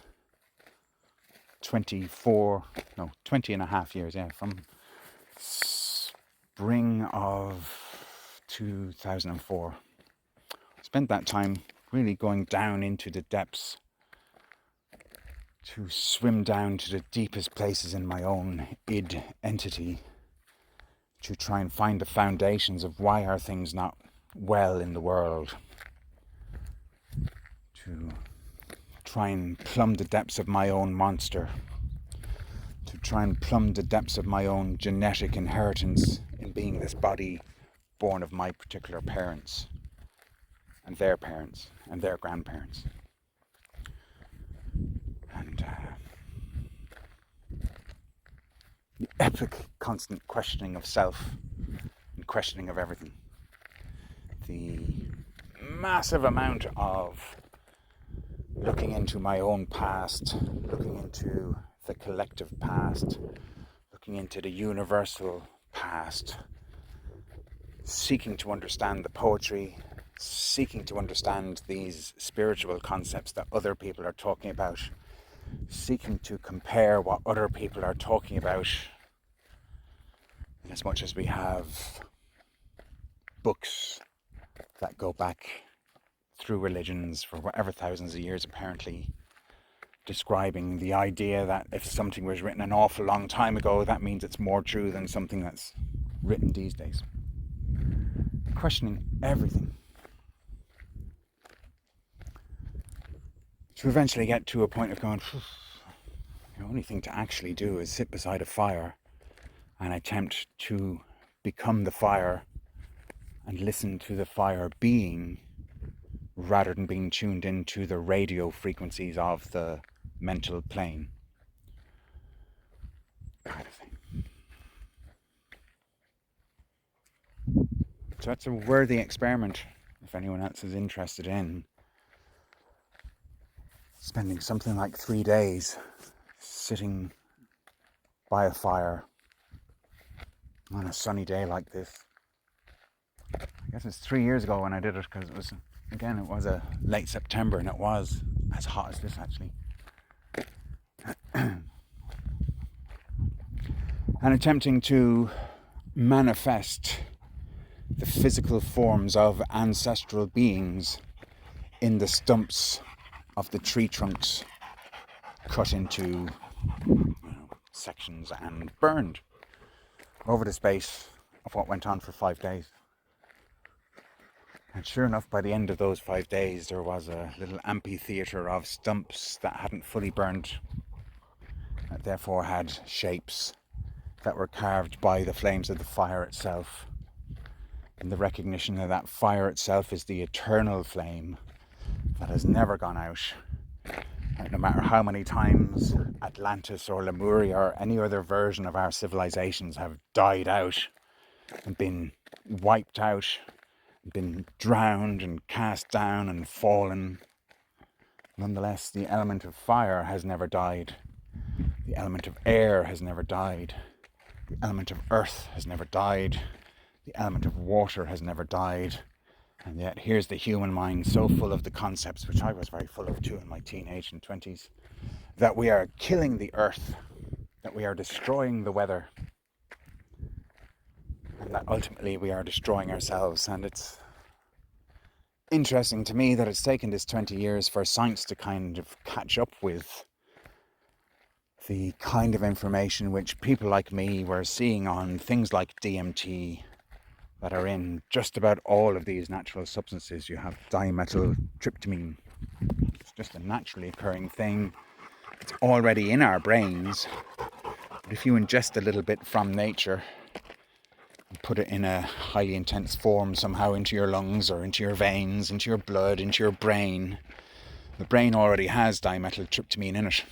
20 and a half years, from spring of 2004. Spent that time really going down into the depths, to swim down to the deepest places in my own id entity, to try and find the foundations of why are things not well in the world, to try and plumb the depths of my own monster, to try and plumb the depths of my own genetic inheritance in being this body born of my particular parents and their grandparents. And the epic constant questioning of self and questioning of everything. The massive amount of looking into my own past, looking into the collective past, looking into the universal past, seeking to understand the poetry, seeking to understand these spiritual concepts that other people are talking about, seeking to compare what other people are talking about, in as much as we have books that go back through religions for whatever thousands of years, apparently describing the idea that if something was written an awful long time ago, that means it's more true than something that's written these days. Questioning everything, to eventually get to a point of going, the only thing to actually do is sit beside a fire and attempt to become the fire and listen to the fire being, rather than being tuned into the radio frequencies of the mental plane, kind of thing. So that's a worthy experiment if anyone else is interested in spending something like 3 days sitting by a fire on a sunny day like this, I guess it's 3 years ago when I did it, because it was a late September, and it was as hot as this actually. And attempting to manifest the physical forms of ancestral beings in the stumps of the tree trunks, cut into sections and burned over the space of what went on for 5 days. And sure enough, by the end of those 5 days, there was a little amphitheatre of stumps that hadn't fully burned, that therefore had shapes that were carved by the flames of the fire itself, in the recognition that that fire itself is the eternal flame that has never gone out. And no matter how many times Atlantis or Lemuria or any other version of our civilizations have died out and been wiped out, been drowned and cast down and fallen, nonetheless the element of fire has never died. The element of air has never died. The element of earth has never died. The element of water has never died. And yet here's the human mind so full of the concepts, which I was very full of too in my teenage and 20s, that we are killing the earth, that we are destroying the weather, and that ultimately we are destroying ourselves. And it's interesting to me that it's taken this 20 years for science to kind of catch up with the kind of information which people like me were seeing on things like DMT, that are in just about all of these natural substances. You have dimethyltryptamine. It's just a naturally occurring thing. It's already in our brains. But if you ingest a little bit from nature and put it in a highly intense form somehow into your lungs or into your veins, into your blood, into your brain, the brain already has dimethyltryptamine in it.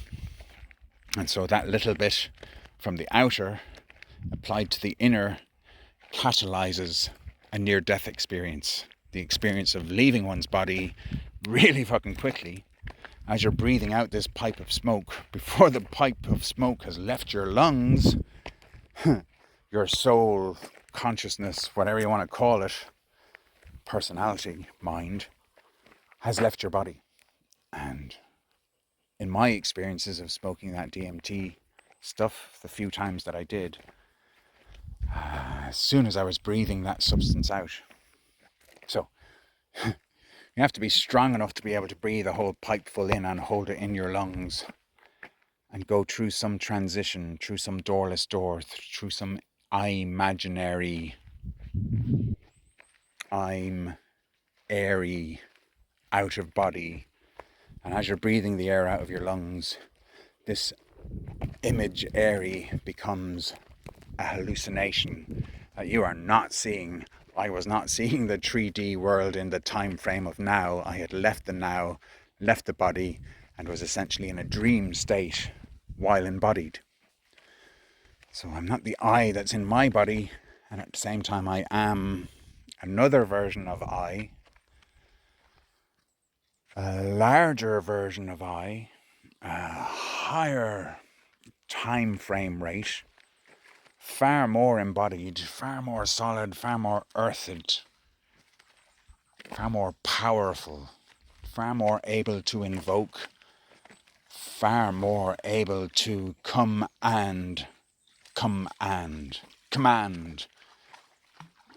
And so that little bit from the outer applied to the inner catalyzes a near-death experience, the experience of leaving one's body really fucking quickly as you're breathing out this pipe of smoke. Before the pipe of smoke has left your lungs, your soul, consciousness, whatever you want to call it, personality, mind, has left your body. And in my experiences of smoking that DMT stuff, the few times that I did, as soon as I was breathing that substance out. So, you have to be strong enough to be able to breathe a whole pipe full in and hold it in your lungs and go through some transition, through some doorless door, through some imaginary, I'm airy, out of body. And as you're breathing the air out of your lungs, this image airy becomes a hallucination that you are not seeing. I was not seeing the 3D world in the time frame of now. I had left the now, left the body, and was essentially in a dream state while embodied. So I'm not the I that's in my body, and at the same time I am another version of I, a larger version of I, a higher time frame rate, far more embodied, far more solid, far more earthed, far more powerful, far more able to invoke, far more able to command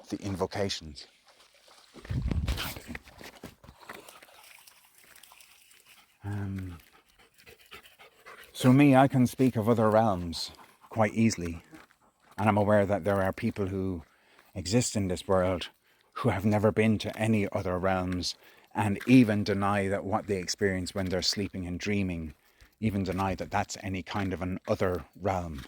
the invocations. So me, I can speak of other realms quite easily. And I'm aware that there are people who exist in this world who have never been to any other realms, and even deny that what they experience when they're sleeping and dreaming, even deny that that's any kind of an other realm.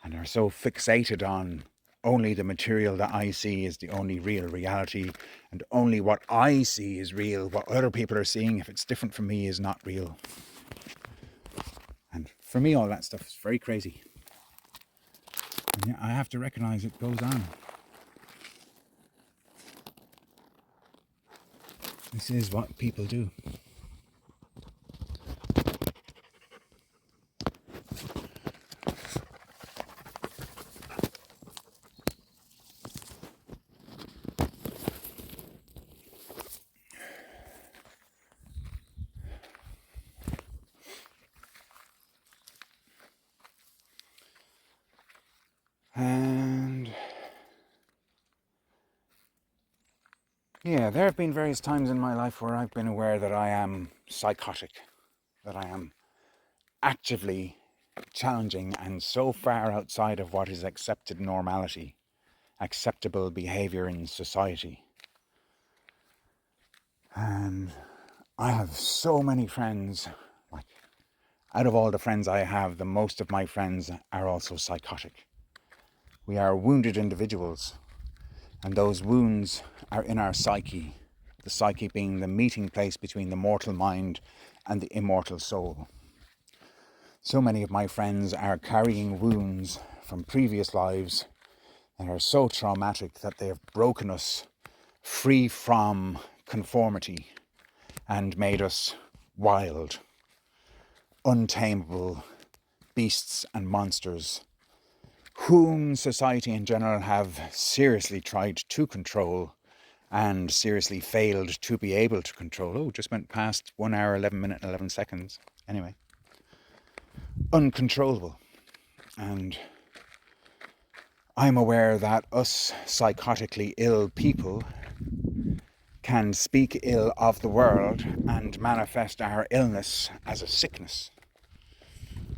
And are so fixated on only the material that I see is the only real reality, and only what I see is real. What other people are seeing, if it's different from me, is not real. And for me, all that stuff is very crazy. And yeah, I have to recognize it goes on. This is what people do. Yeah, there have been various times in my life where I've been aware that I am psychotic, that I am actively challenging and so far outside of what is accepted normality, acceptable behaviour in society. And I have so many friends, like out of all the friends I have, the most of my friends are also psychotic. We are wounded individuals, and those wounds are in our psyche, the psyche being the meeting place between the mortal mind and the immortal soul. So many of my friends are carrying wounds from previous lives that are so traumatic that they have broken us free from conformity and made us wild, untamable beasts and monsters whom society in general have seriously tried to control and seriously failed to be able to control. Oh, just went past 1 hour, 11 minutes, 11 seconds. Anyway, uncontrollable. And I'm aware that us psychotically ill people can speak ill of the world and manifest our illness as a sickness.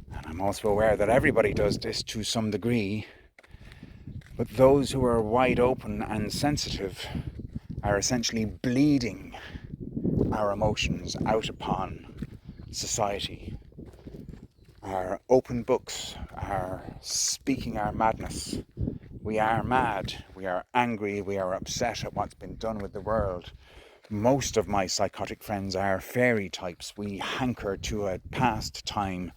And I'm also aware that everybody does this to some degree, but those who are wide open and sensitive are essentially bleeding our emotions out upon society. Our open books are speaking our madness. We are mad, we are angry, we are upset at what's been done with the world. Most of my psychotic friends are fairy types. We hanker to a past time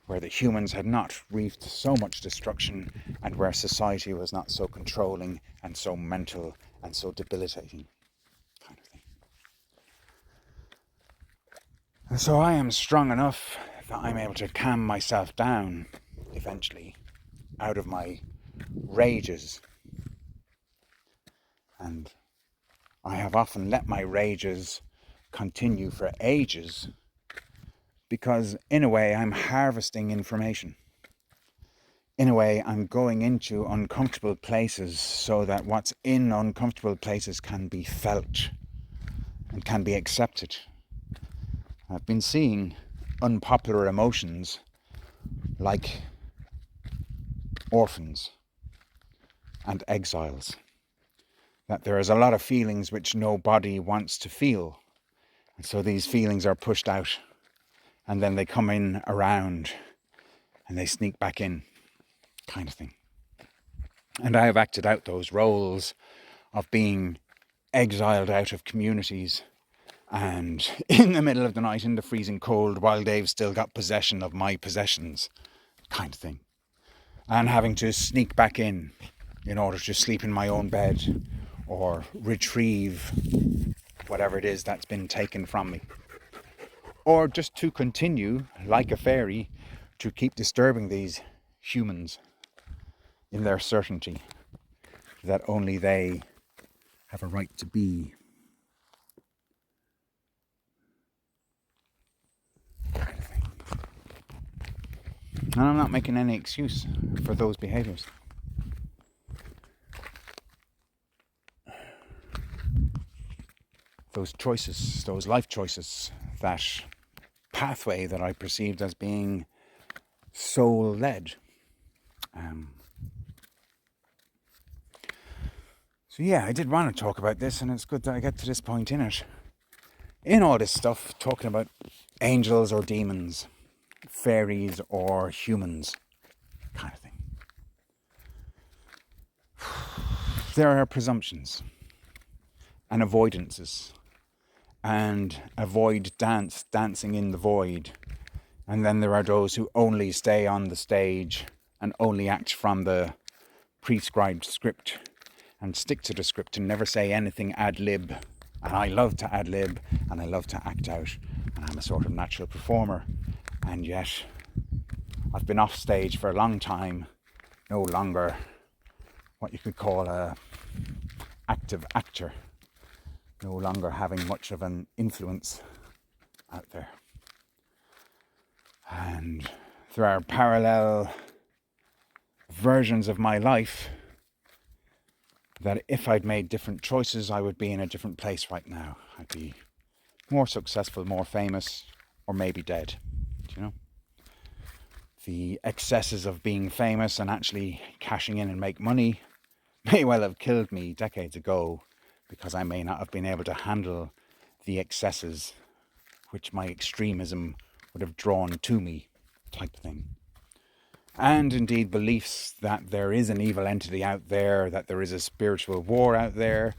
where the humans had not wreaked so much destruction and where society was not so controlling and so mental and so debilitating, kind of thing. And so I am strong enough that I'm able to calm myself down eventually out of my rages. And I have often let my rages continue for ages because in a way I'm harvesting information. In a way I'm going into uncomfortable places so that what's in uncomfortable places can be felt and can be accepted. I've been seeing unpopular emotions like orphans and exiles. That there is a lot of feelings which nobody wants to feel. And so these feelings are pushed out and then they come in around and they sneak back in, kind of thing. And I have acted out those roles of being exiled out of communities and in the middle of the night in the freezing cold while they've still got possession of my possessions, kind of thing. And having to sneak back in order to sleep in my own bed or retrieve whatever it is that's been taken from me. Or just to continue, like a fairy, to keep disturbing these humans in their certainty that only they have a right to be. Kind of thing. And I'm not making any excuse for those behaviours. Those choices, those life choices, that pathway that I perceived as being soul-led. So yeah, I did want to talk about this, and it's good that I get to this point in it. In all this stuff, talking about angels or demons, fairies or humans, kind of thing. There are presumptions and avoidances, and avoid dancing in the void. And then there are those who only stay on the stage and only act from the prescribed script and stick to the script and never say anything ad lib. And I love to ad lib and I love to act out, and I'm a sort of natural performer. And yet I've been off stage for a long time, no longer what you could call a active actor, no longer having much of an influence out there. And there are parallel versions of my life that if I'd made different choices, I would be in a different place right now. I'd be more successful, more famous, or maybe dead, you know? The excesses of being famous and actually cashing in and make money may well have killed me decades ago, because I may not have been able to handle the excesses which my extremism would have drawn to me, type thing. And indeed beliefs that there is an evil entity out there, that there is a spiritual war out there,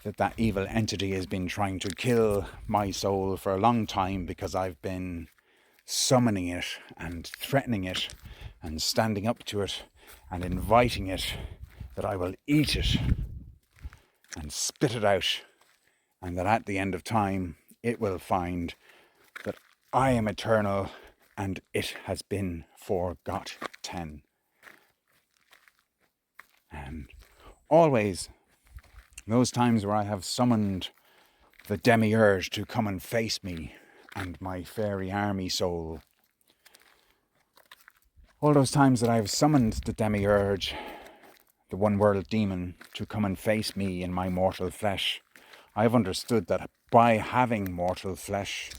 that evil entity has been trying to kill my soul for a long time because I've been summoning it and threatening it and standing up to it and inviting it, that I will eat it and spit it out, and that at the end of time it will find that I am eternal and it has been forgotten. And always, those times where I have summoned the demiurge to come and face me and my fairy army soul, all those times that I have summoned the demiurge, the one-world demon, to come and face me in my mortal flesh, I have understood that by having mortal flesh,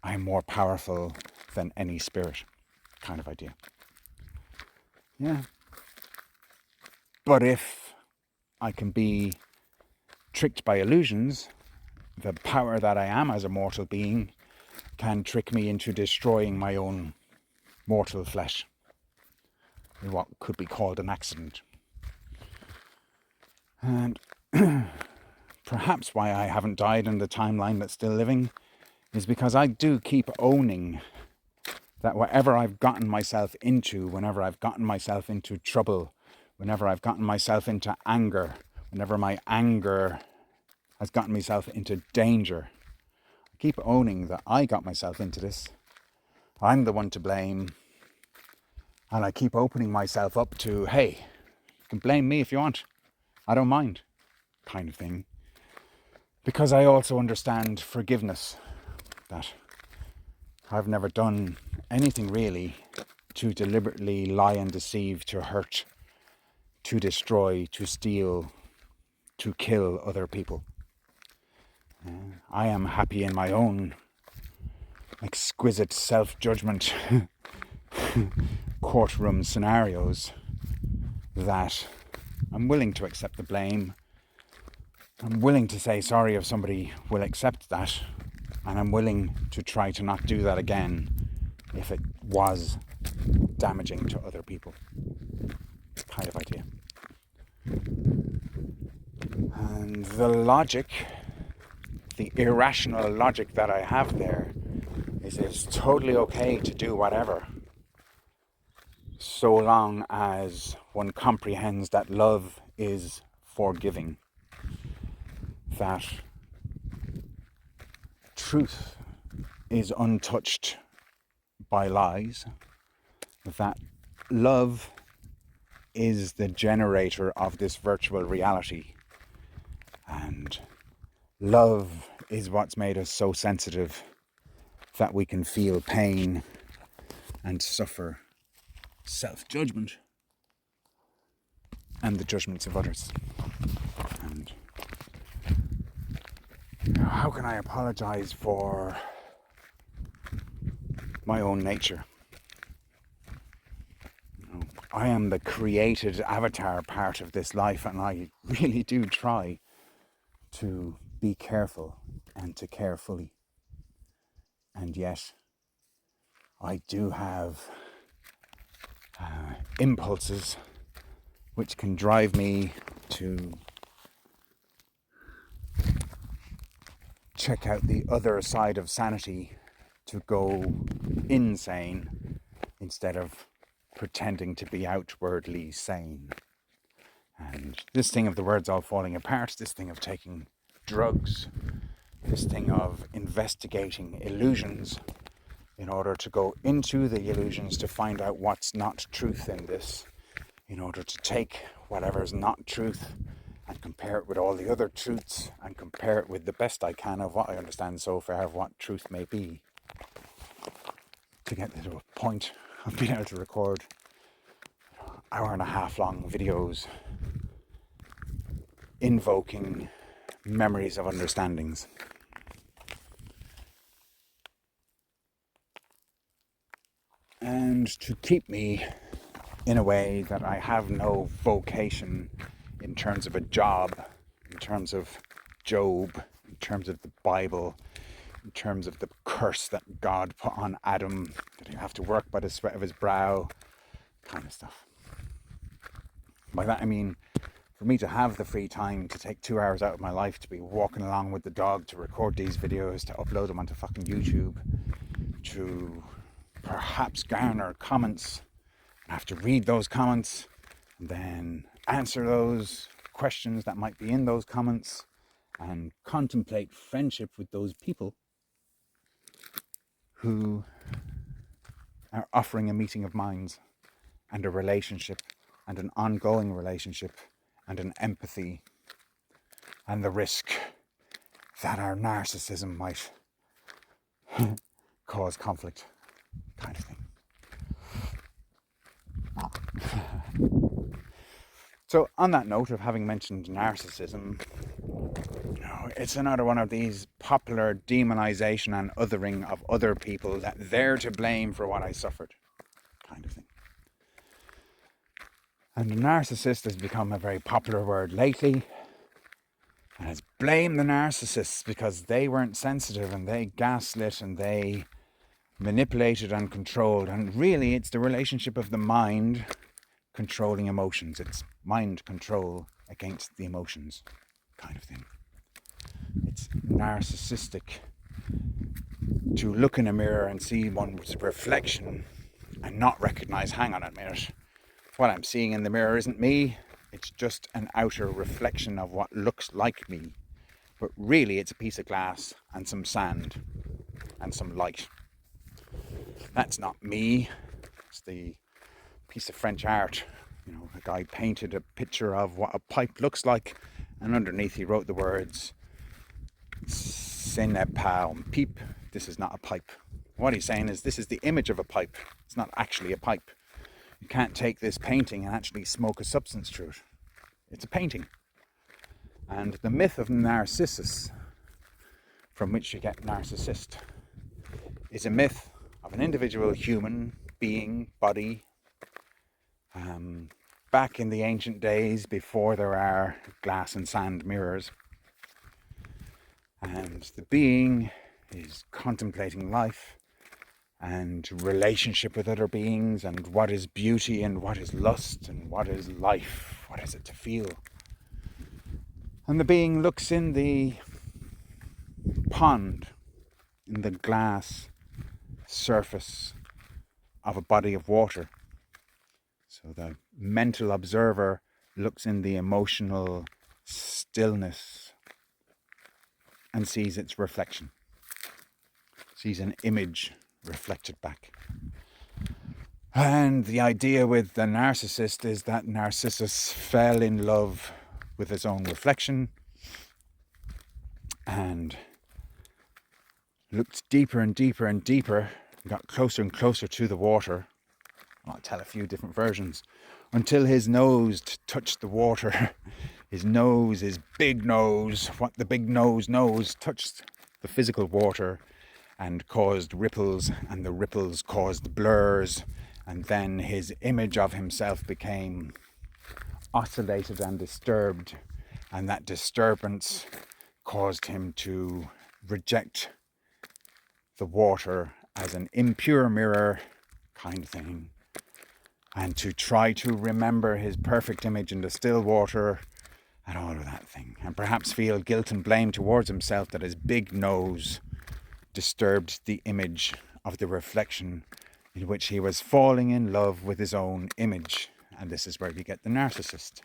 I am more powerful than any spirit, kind of idea. Yeah. But if I can be tricked by illusions, the power that I am as a mortal being can trick me into destroying my own mortal flesh in what could be called an accident. And perhaps why I haven't died in the timeline that's still living is because I do keep owning that whatever I've gotten myself into, whenever I've gotten myself into trouble, whenever I've gotten myself into anger, whenever my anger has gotten myself into danger, I keep owning that I got myself into this. I'm the one to blame. And I keep opening myself up to, hey, you can blame me if you want. I don't mind, kind of thing. Because I also understand forgiveness, that I've never done anything really to deliberately lie and deceive, to hurt, to destroy, to steal, to kill other people. I am happy in my own exquisite self-judgment courtroom scenarios, that I'm willing to accept the blame. I'm willing to say sorry if somebody will accept that, and I'm willing to try to not do that again if it was damaging to other people, kind of idea. And the logic, the irrational logic that I have there, is it's totally okay to do whatever, so long as one comprehends that love is forgiving, that truth is untouched by lies, that love is the generator of this virtual reality, and love is what's made us so sensitive that we can feel pain and suffer self-judgment and the judgments of others. And how can I apologize for my own nature? I am the created avatar part of this life, and I really do try to be careful and to care fully. And yet, I do have impulses which can drive me to check out the other side of sanity, to go insane instead of pretending to be outwardly sane. And this thing of the words all falling apart, this thing of taking drugs, this thing of investigating illusions in order to go into the illusions to find out what's not truth in this, in order to take whatever's not truth and compare it with all the other truths and compare it with the best I can of what I understand so far of what truth may be, to get to a point of being able to record hour and a half long videos invoking memories of understandings. And to keep me in a way that I have no vocation in terms of a job, in terms of Job, in terms of the Bible, in terms of the curse that God put on Adam, that he'll have to work by the sweat of his brow, kind of stuff. By that I mean, for me to have the free time to take 2 hours out of my life to be walking along with the dog, to record these videos, to upload them onto fucking YouTube, to perhaps garner comments, and have to read those comments, and then answer those questions that might be in those comments, and contemplate friendship with those people who are offering a meeting of minds and a relationship and an ongoing relationship and an empathy, and the risk that our narcissism might cause conflict, kind of thing. So on that note of having mentioned narcissism, it's another one of these popular demonization and othering of other people, that they're to blame for what I suffered, kind of thing. And the narcissist has become a very popular word lately. And it's blame the narcissists because they weren't sensitive and they gaslit and they manipulated and controlled. And really it's the relationship of the mind controlling emotions. It's mind control against the emotions, kind of thing. It's narcissistic to look in a mirror and see one's reflection and not recognize, hang on a minute, what I'm seeing in the mirror isn't me. It's just an outer reflection of what looks like me. But really it's a piece of glass and some sand and some light. That's not me. It's the piece of French art. A guy painted a picture of what a pipe looks like, and underneath he wrote the words, "Ce n'est pas un pipe." This is not a pipe. What he's saying is, this is the image of a pipe. It's not actually a pipe. You can't take this painting and actually smoke a substance through it. It's a painting. And the myth of Narcissus, from which you get narcissist, is a myth of an individual human being, body, back in the ancient days before there are glass and sand mirrors. And the being is contemplating life and relationship with other beings, and what is beauty and what is lust and what is life, what is it to feel. And the being looks in the pond, in the glass surface of a body of water. So the mental observer looks in the emotional stillness and sees its reflection, sees an image reflected back. And the idea with the narcissist is that Narcissus fell in love with his own reflection and looked deeper and deeper and deeper, got closer and closer to the water. I'll tell a few different versions, until his nose touched the water. His nose, his big nose, what the big nose knows, touched the physical water and caused ripples, and the ripples caused blurs, and then his image of himself became oscillated and disturbed, and that disturbance caused him to reject the water as an impure mirror, kind of thing, and to try to remember his perfect image in the still water and all of that thing, and perhaps feel guilt and blame towards himself that his big nose disturbed the image of the reflection in which he was falling in love with his own image. And this is where we get the narcissist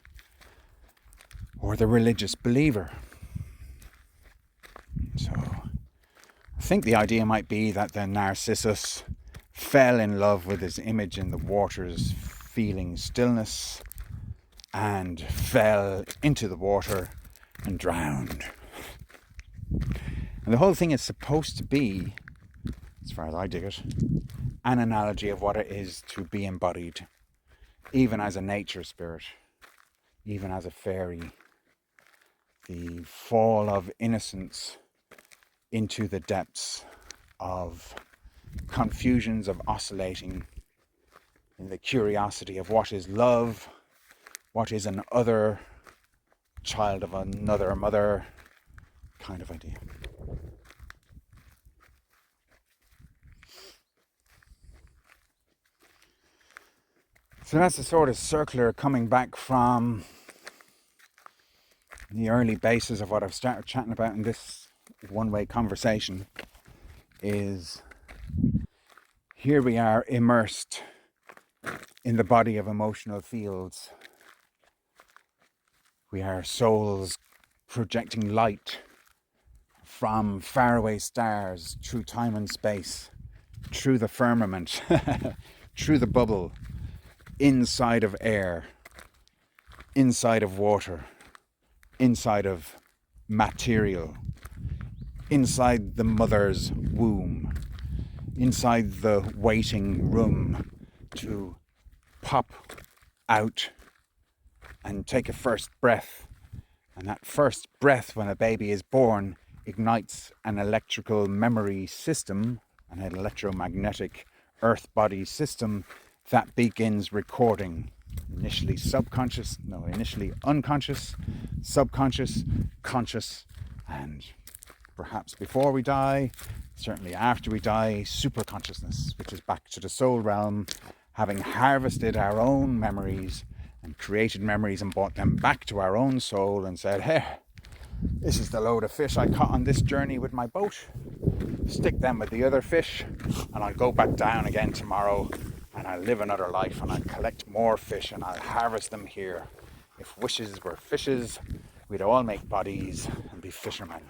or the religious believer. So I think the idea might be that the Narcissus fell in love with his image in the waters, feeling stillness, and fell into the water and drowned. And the whole thing is supposed to be, as far as I dig it, an analogy of what it is to be embodied, even as a nature spirit, even as a fairy, the fall of innocence into the depths of confusions of oscillating in the curiosity of what is love, what is an other, child of another mother kind of idea. So that's the sort of circular coming back from the early basis of what I've started chatting about in this one-way conversation. Is here we are immersed in the body of emotional fields. We are souls projecting light from faraway stars through time and space, through the firmament, through the bubble, inside of air, inside of water, inside of material, inside the mother's womb, inside the waiting room to pop out and take a first breath. And that first breath when a baby is born ignites an electrical memory system, an electromagnetic earth body system that begins recording. Initially unconscious, subconscious, conscious, and perhaps before we die, certainly after we die, super consciousness, which is back to the soul realm, having harvested our own memories and created memories and brought them back to our own soul and said, hey, this is the load of fish I caught on this journey with my boat. Stick them with the other fish and I'll go back down again tomorrow and I'll live another life and I'll collect more fish and I'll harvest them here. If wishes were fishes, we'd all make bodies and be fishermen.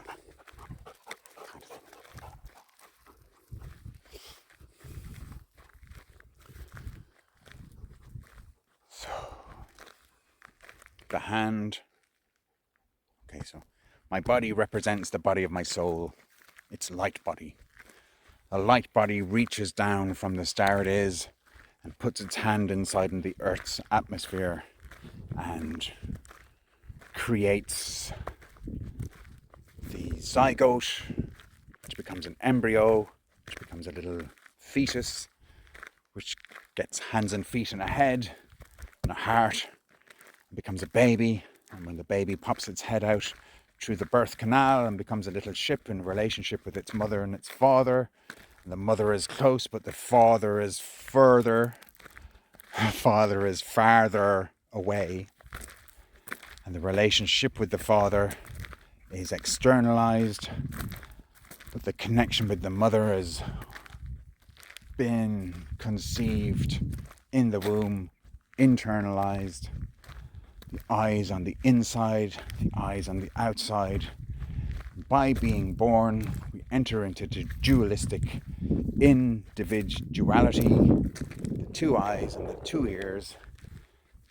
So, the hand. Okay, so my body represents the body of my soul. It's light body. A light body reaches down from the star it is and puts its hand inside in the Earth's atmosphere and creates the zygote, which becomes an embryo, which becomes a little fetus, which gets hands and feet and a head and a heart, and becomes a baby. And when the baby pops its head out through the birth canal and becomes a little ship in relationship with its mother and its father, and the mother is close, but the father is further. The father is farther away. And the relationship with the father is externalized, but the connection with the mother has been conceived in the womb, internalized. The eyes on the inside, the eyes on the outside. By being born, we enter into the dualistic individuality, the two eyes and the two ears,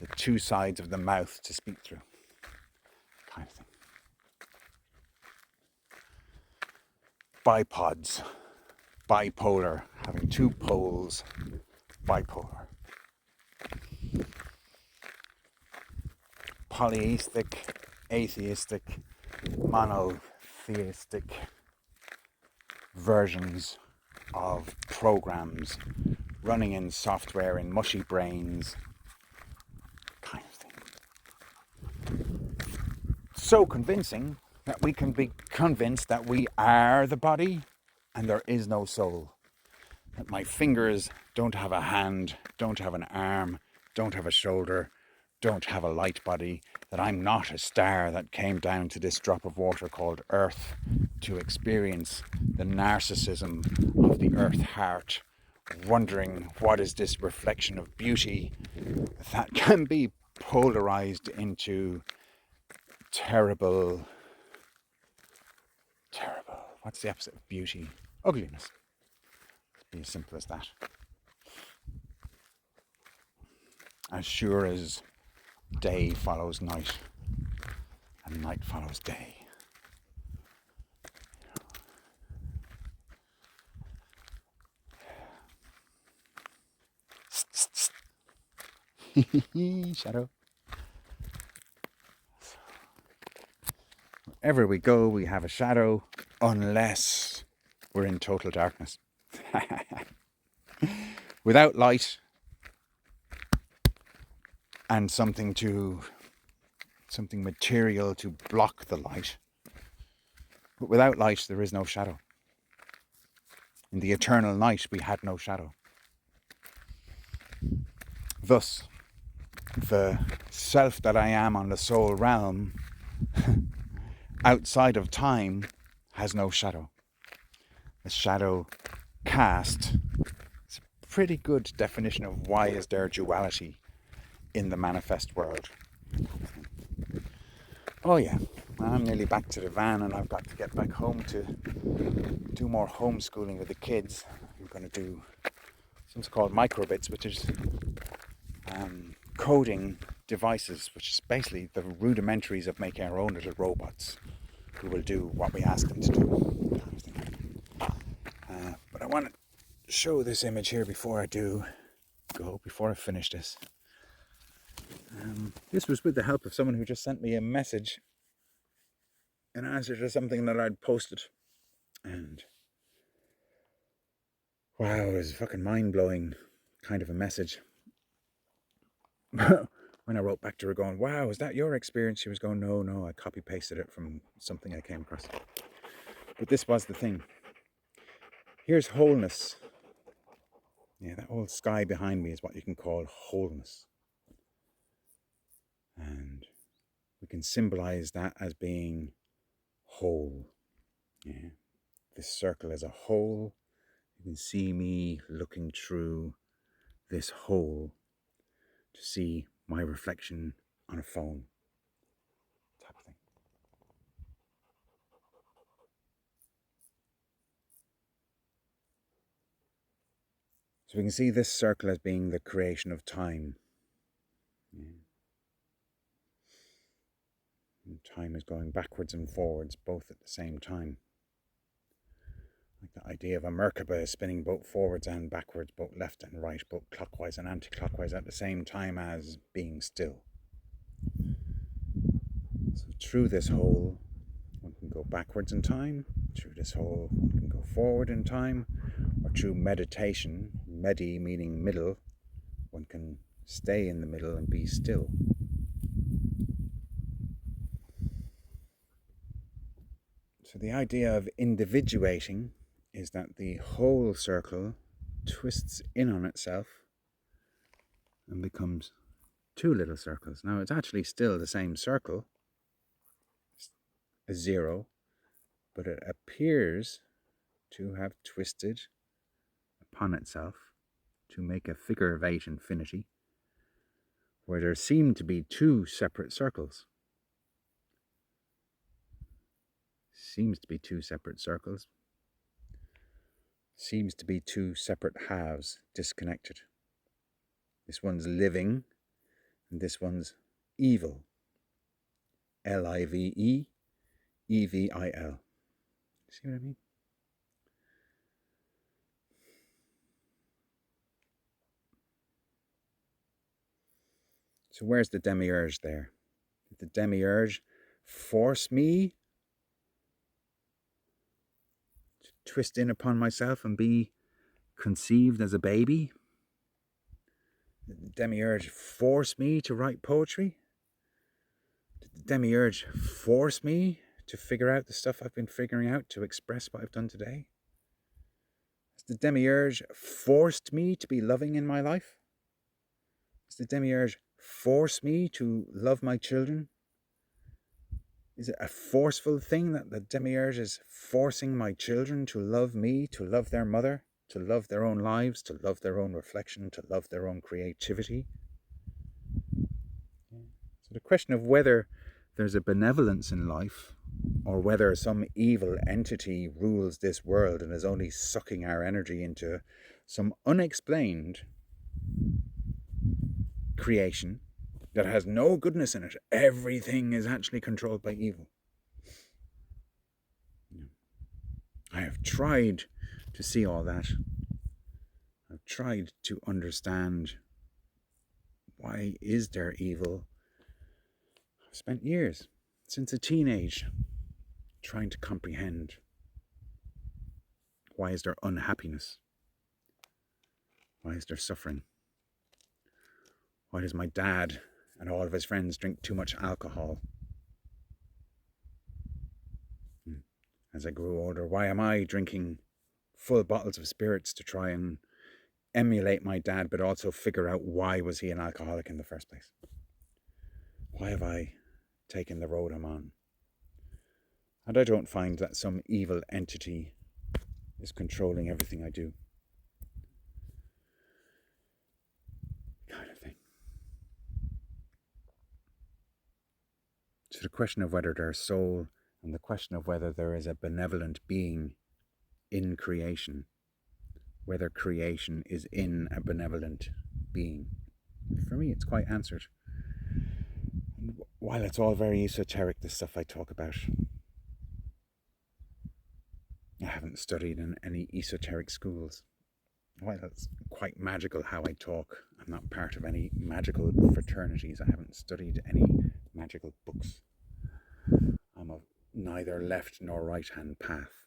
the two sides of the mouth to speak through, kind of thing. Bipods, bipolar, having two poles, bipolar. Polytheistic, atheistic, monotheistic versions of programs running in software in mushy brains, kind of thing. So convincing that we can be convinced that we are the body and there is no soul. That my fingers don't have a hand, don't have an arm, don't have a shoulder, don't have a light body, that I'm not a star that came down to this drop of water called Earth to experience the narcissism of the Earth heart, wondering what is this reflection of beauty that can be polarized into terrible, what's the opposite of beauty? Ugliness. Let's be as simple as that. As sure as day follows night and night follows day. Shadow. wherever we go, we have a shadow, unless we're in total darkness. Without light and something material to block the light. But without light, there is no shadow. In the eternal night, we had no shadow. Thus, the self that I am on the soul realm, outside of time, has no shadow. The shadow cast is a pretty good definition of why is there duality in the manifest world. Oh yeah, I'm nearly back to the van and I've got to get back home to do more homeschooling with the kids. I'm going to do something called microbits, which is coding devices, which is basically the rudimentaries of making our own little robots who will do what we ask them to do. But I want to show this image here before I finish this. This was with the help of someone who just sent me a message in answer to something that I'd posted. And wow, it was a fucking mind-blowing kind of a message. When I wrote back to her going, wow, is that your experience? She was going, no, I copy-pasted it from something I came across. But this was the thing. Here's wholeness. Yeah, that whole sky behind me is what you can call wholeness. And we can symbolize that as being whole. Yeah. This circle as a whole. You can see me looking through this hole to see my reflection on a phone. Type of thing. So we can see this circle as being the creation of time. Yeah. And time is going backwards and forwards, both at the same time. Like the idea of a Merkaba spinning both forwards and backwards, both left and right, both clockwise and anti-clockwise at the same time as being still. So through this hole, one can go backwards in time. Through this hole, one can go forward in time. Or through meditation, medi meaning middle, one can stay in the middle and be still. So the idea of individuating is that the whole circle twists in on itself and becomes two little circles. Now it's actually still the same circle, a zero, but it appears to have twisted upon itself to make a figure of 8 infinity, where there seem to be two separate circles. Seems to be two separate circles. Seems to be two separate halves, disconnected. This one's living, and this one's evil. L-I-V-E, E-V-I-L. See what I mean? So where's the demiurge there? Did the demiurge force me to twist in upon myself and be conceived as a baby? Did the demiurge force me to write poetry? Did the demiurge force me to figure out the stuff I've been figuring out, to express what I've done today? Has the demiurge forced me to be loving in my life? Has the demiurge forced me to love my children? Is it a forceful thing that the demiurge is forcing my children to love me, to love their mother, to love their own lives, to love their own reflection, to love their own creativity? So the question of whether there's a benevolence in life, or whether some evil entity rules this world and is only sucking our energy into some unexplained creation that has no goodness in it. Everything is actually controlled by evil. I have tried to see all that. I've tried to understand, why is there evil? I've spent years, since a teenage, trying to comprehend, why is there unhappiness? Why is there suffering? Why does my dad and all of his friends drink too much alcohol? As I grew older, why am I drinking full bottles of spirits to try and emulate my dad, but also figure out why was he an alcoholic in the first place? Why have I taken the road I'm on? And I don't find that some evil entity is controlling everything I do. Kind of thing. So the question of whether there's soul and the question of whether there is a benevolent being in creation, whether creation is in a benevolent being, for me it's quite answered. And while it's all very esoteric, the stuff I talk about, I haven't studied in any esoteric schools. While it's quite magical how I talk, I'm not part of any magical fraternities. I haven't studied any magical books. I'm of neither left nor right hand path.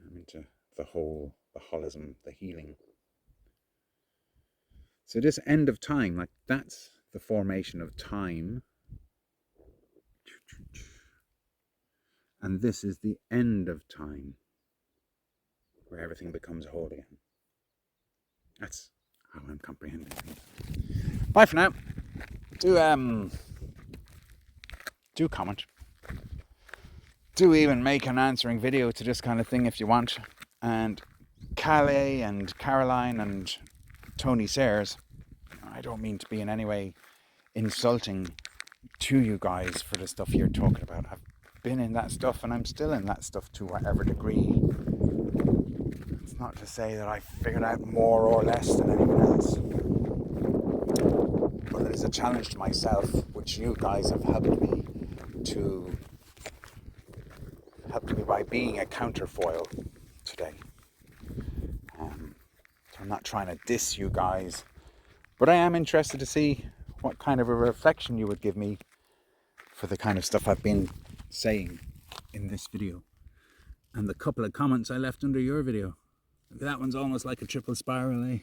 I'm into the whole, the holism, the healing. So this end of time, like that's the formation of time. And this is the end of time, where everything becomes whole again. That's how I'm comprehending things. Bye for now. Do comment. Do even make an answering video to this kind of thing if you want. And Calais and Caroline and Tony Sayers, I don't mean to be in any way insulting to you guys for the stuff you're talking about. I've been in that stuff and I'm still in that stuff to whatever degree. It's not to say that I figured out more or less than anyone else, but it is a challenge to myself, which you guys have helped me by being a counterfoil today. So I'm not trying to diss you guys, but I am interested to see what kind of a reflection you would give me for the kind of stuff I've been saying in this video and the couple of comments I left under your video. That one's almost like a triple spiral, eh?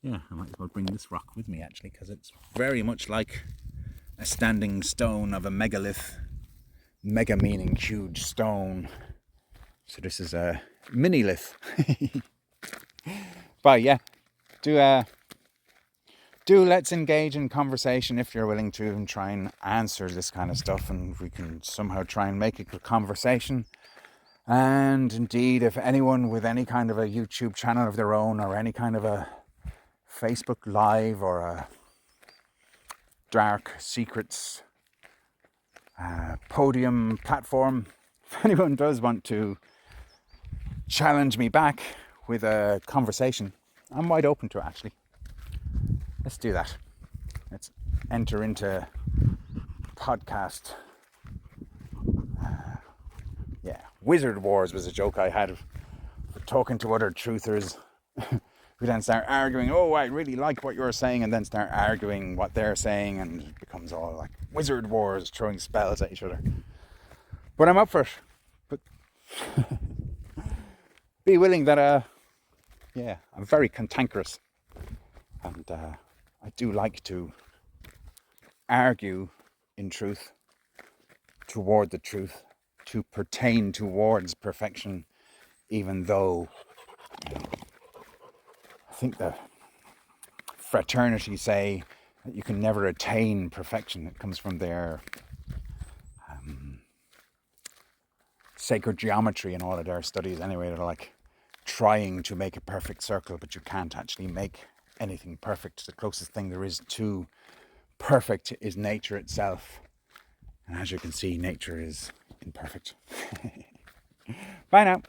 Yeah, I might as well bring this rock with me actually, because it's very much like a standing stone of a megalith. Mega meaning huge stone. So this is a mini lith. But yeah, do let's engage in conversation if you're willing to, and try and answer this kind of stuff, and we can somehow try and make it a conversation. And indeed, if anyone with any kind of a YouTube channel of their own, or any kind of a Facebook Live, or a dark secrets podium platform, if anyone does want to challenge me back with a conversation, I'm wide open to it actually. Let's do that. Let's enter into podcast. Wizard Wars was a joke I had for talking to other truthers who then start arguing, oh, I really like what you're saying, and then start arguing what they're saying, and it becomes all like Wizard Wars, throwing spells at each other. But I'm up for it. But be willing that, I'm very cantankerous. And I do like to argue in truth, toward the truth, to pertain towards perfection, even though I think the fraternities say that you can never attain perfection. It comes from their sacred geometry and all of their studies anyway. They're like trying to make a perfect circle, but you can't actually make anything perfect. The closest thing there is to perfect is nature itself. And as you can see, nature is imperfect. Bye now.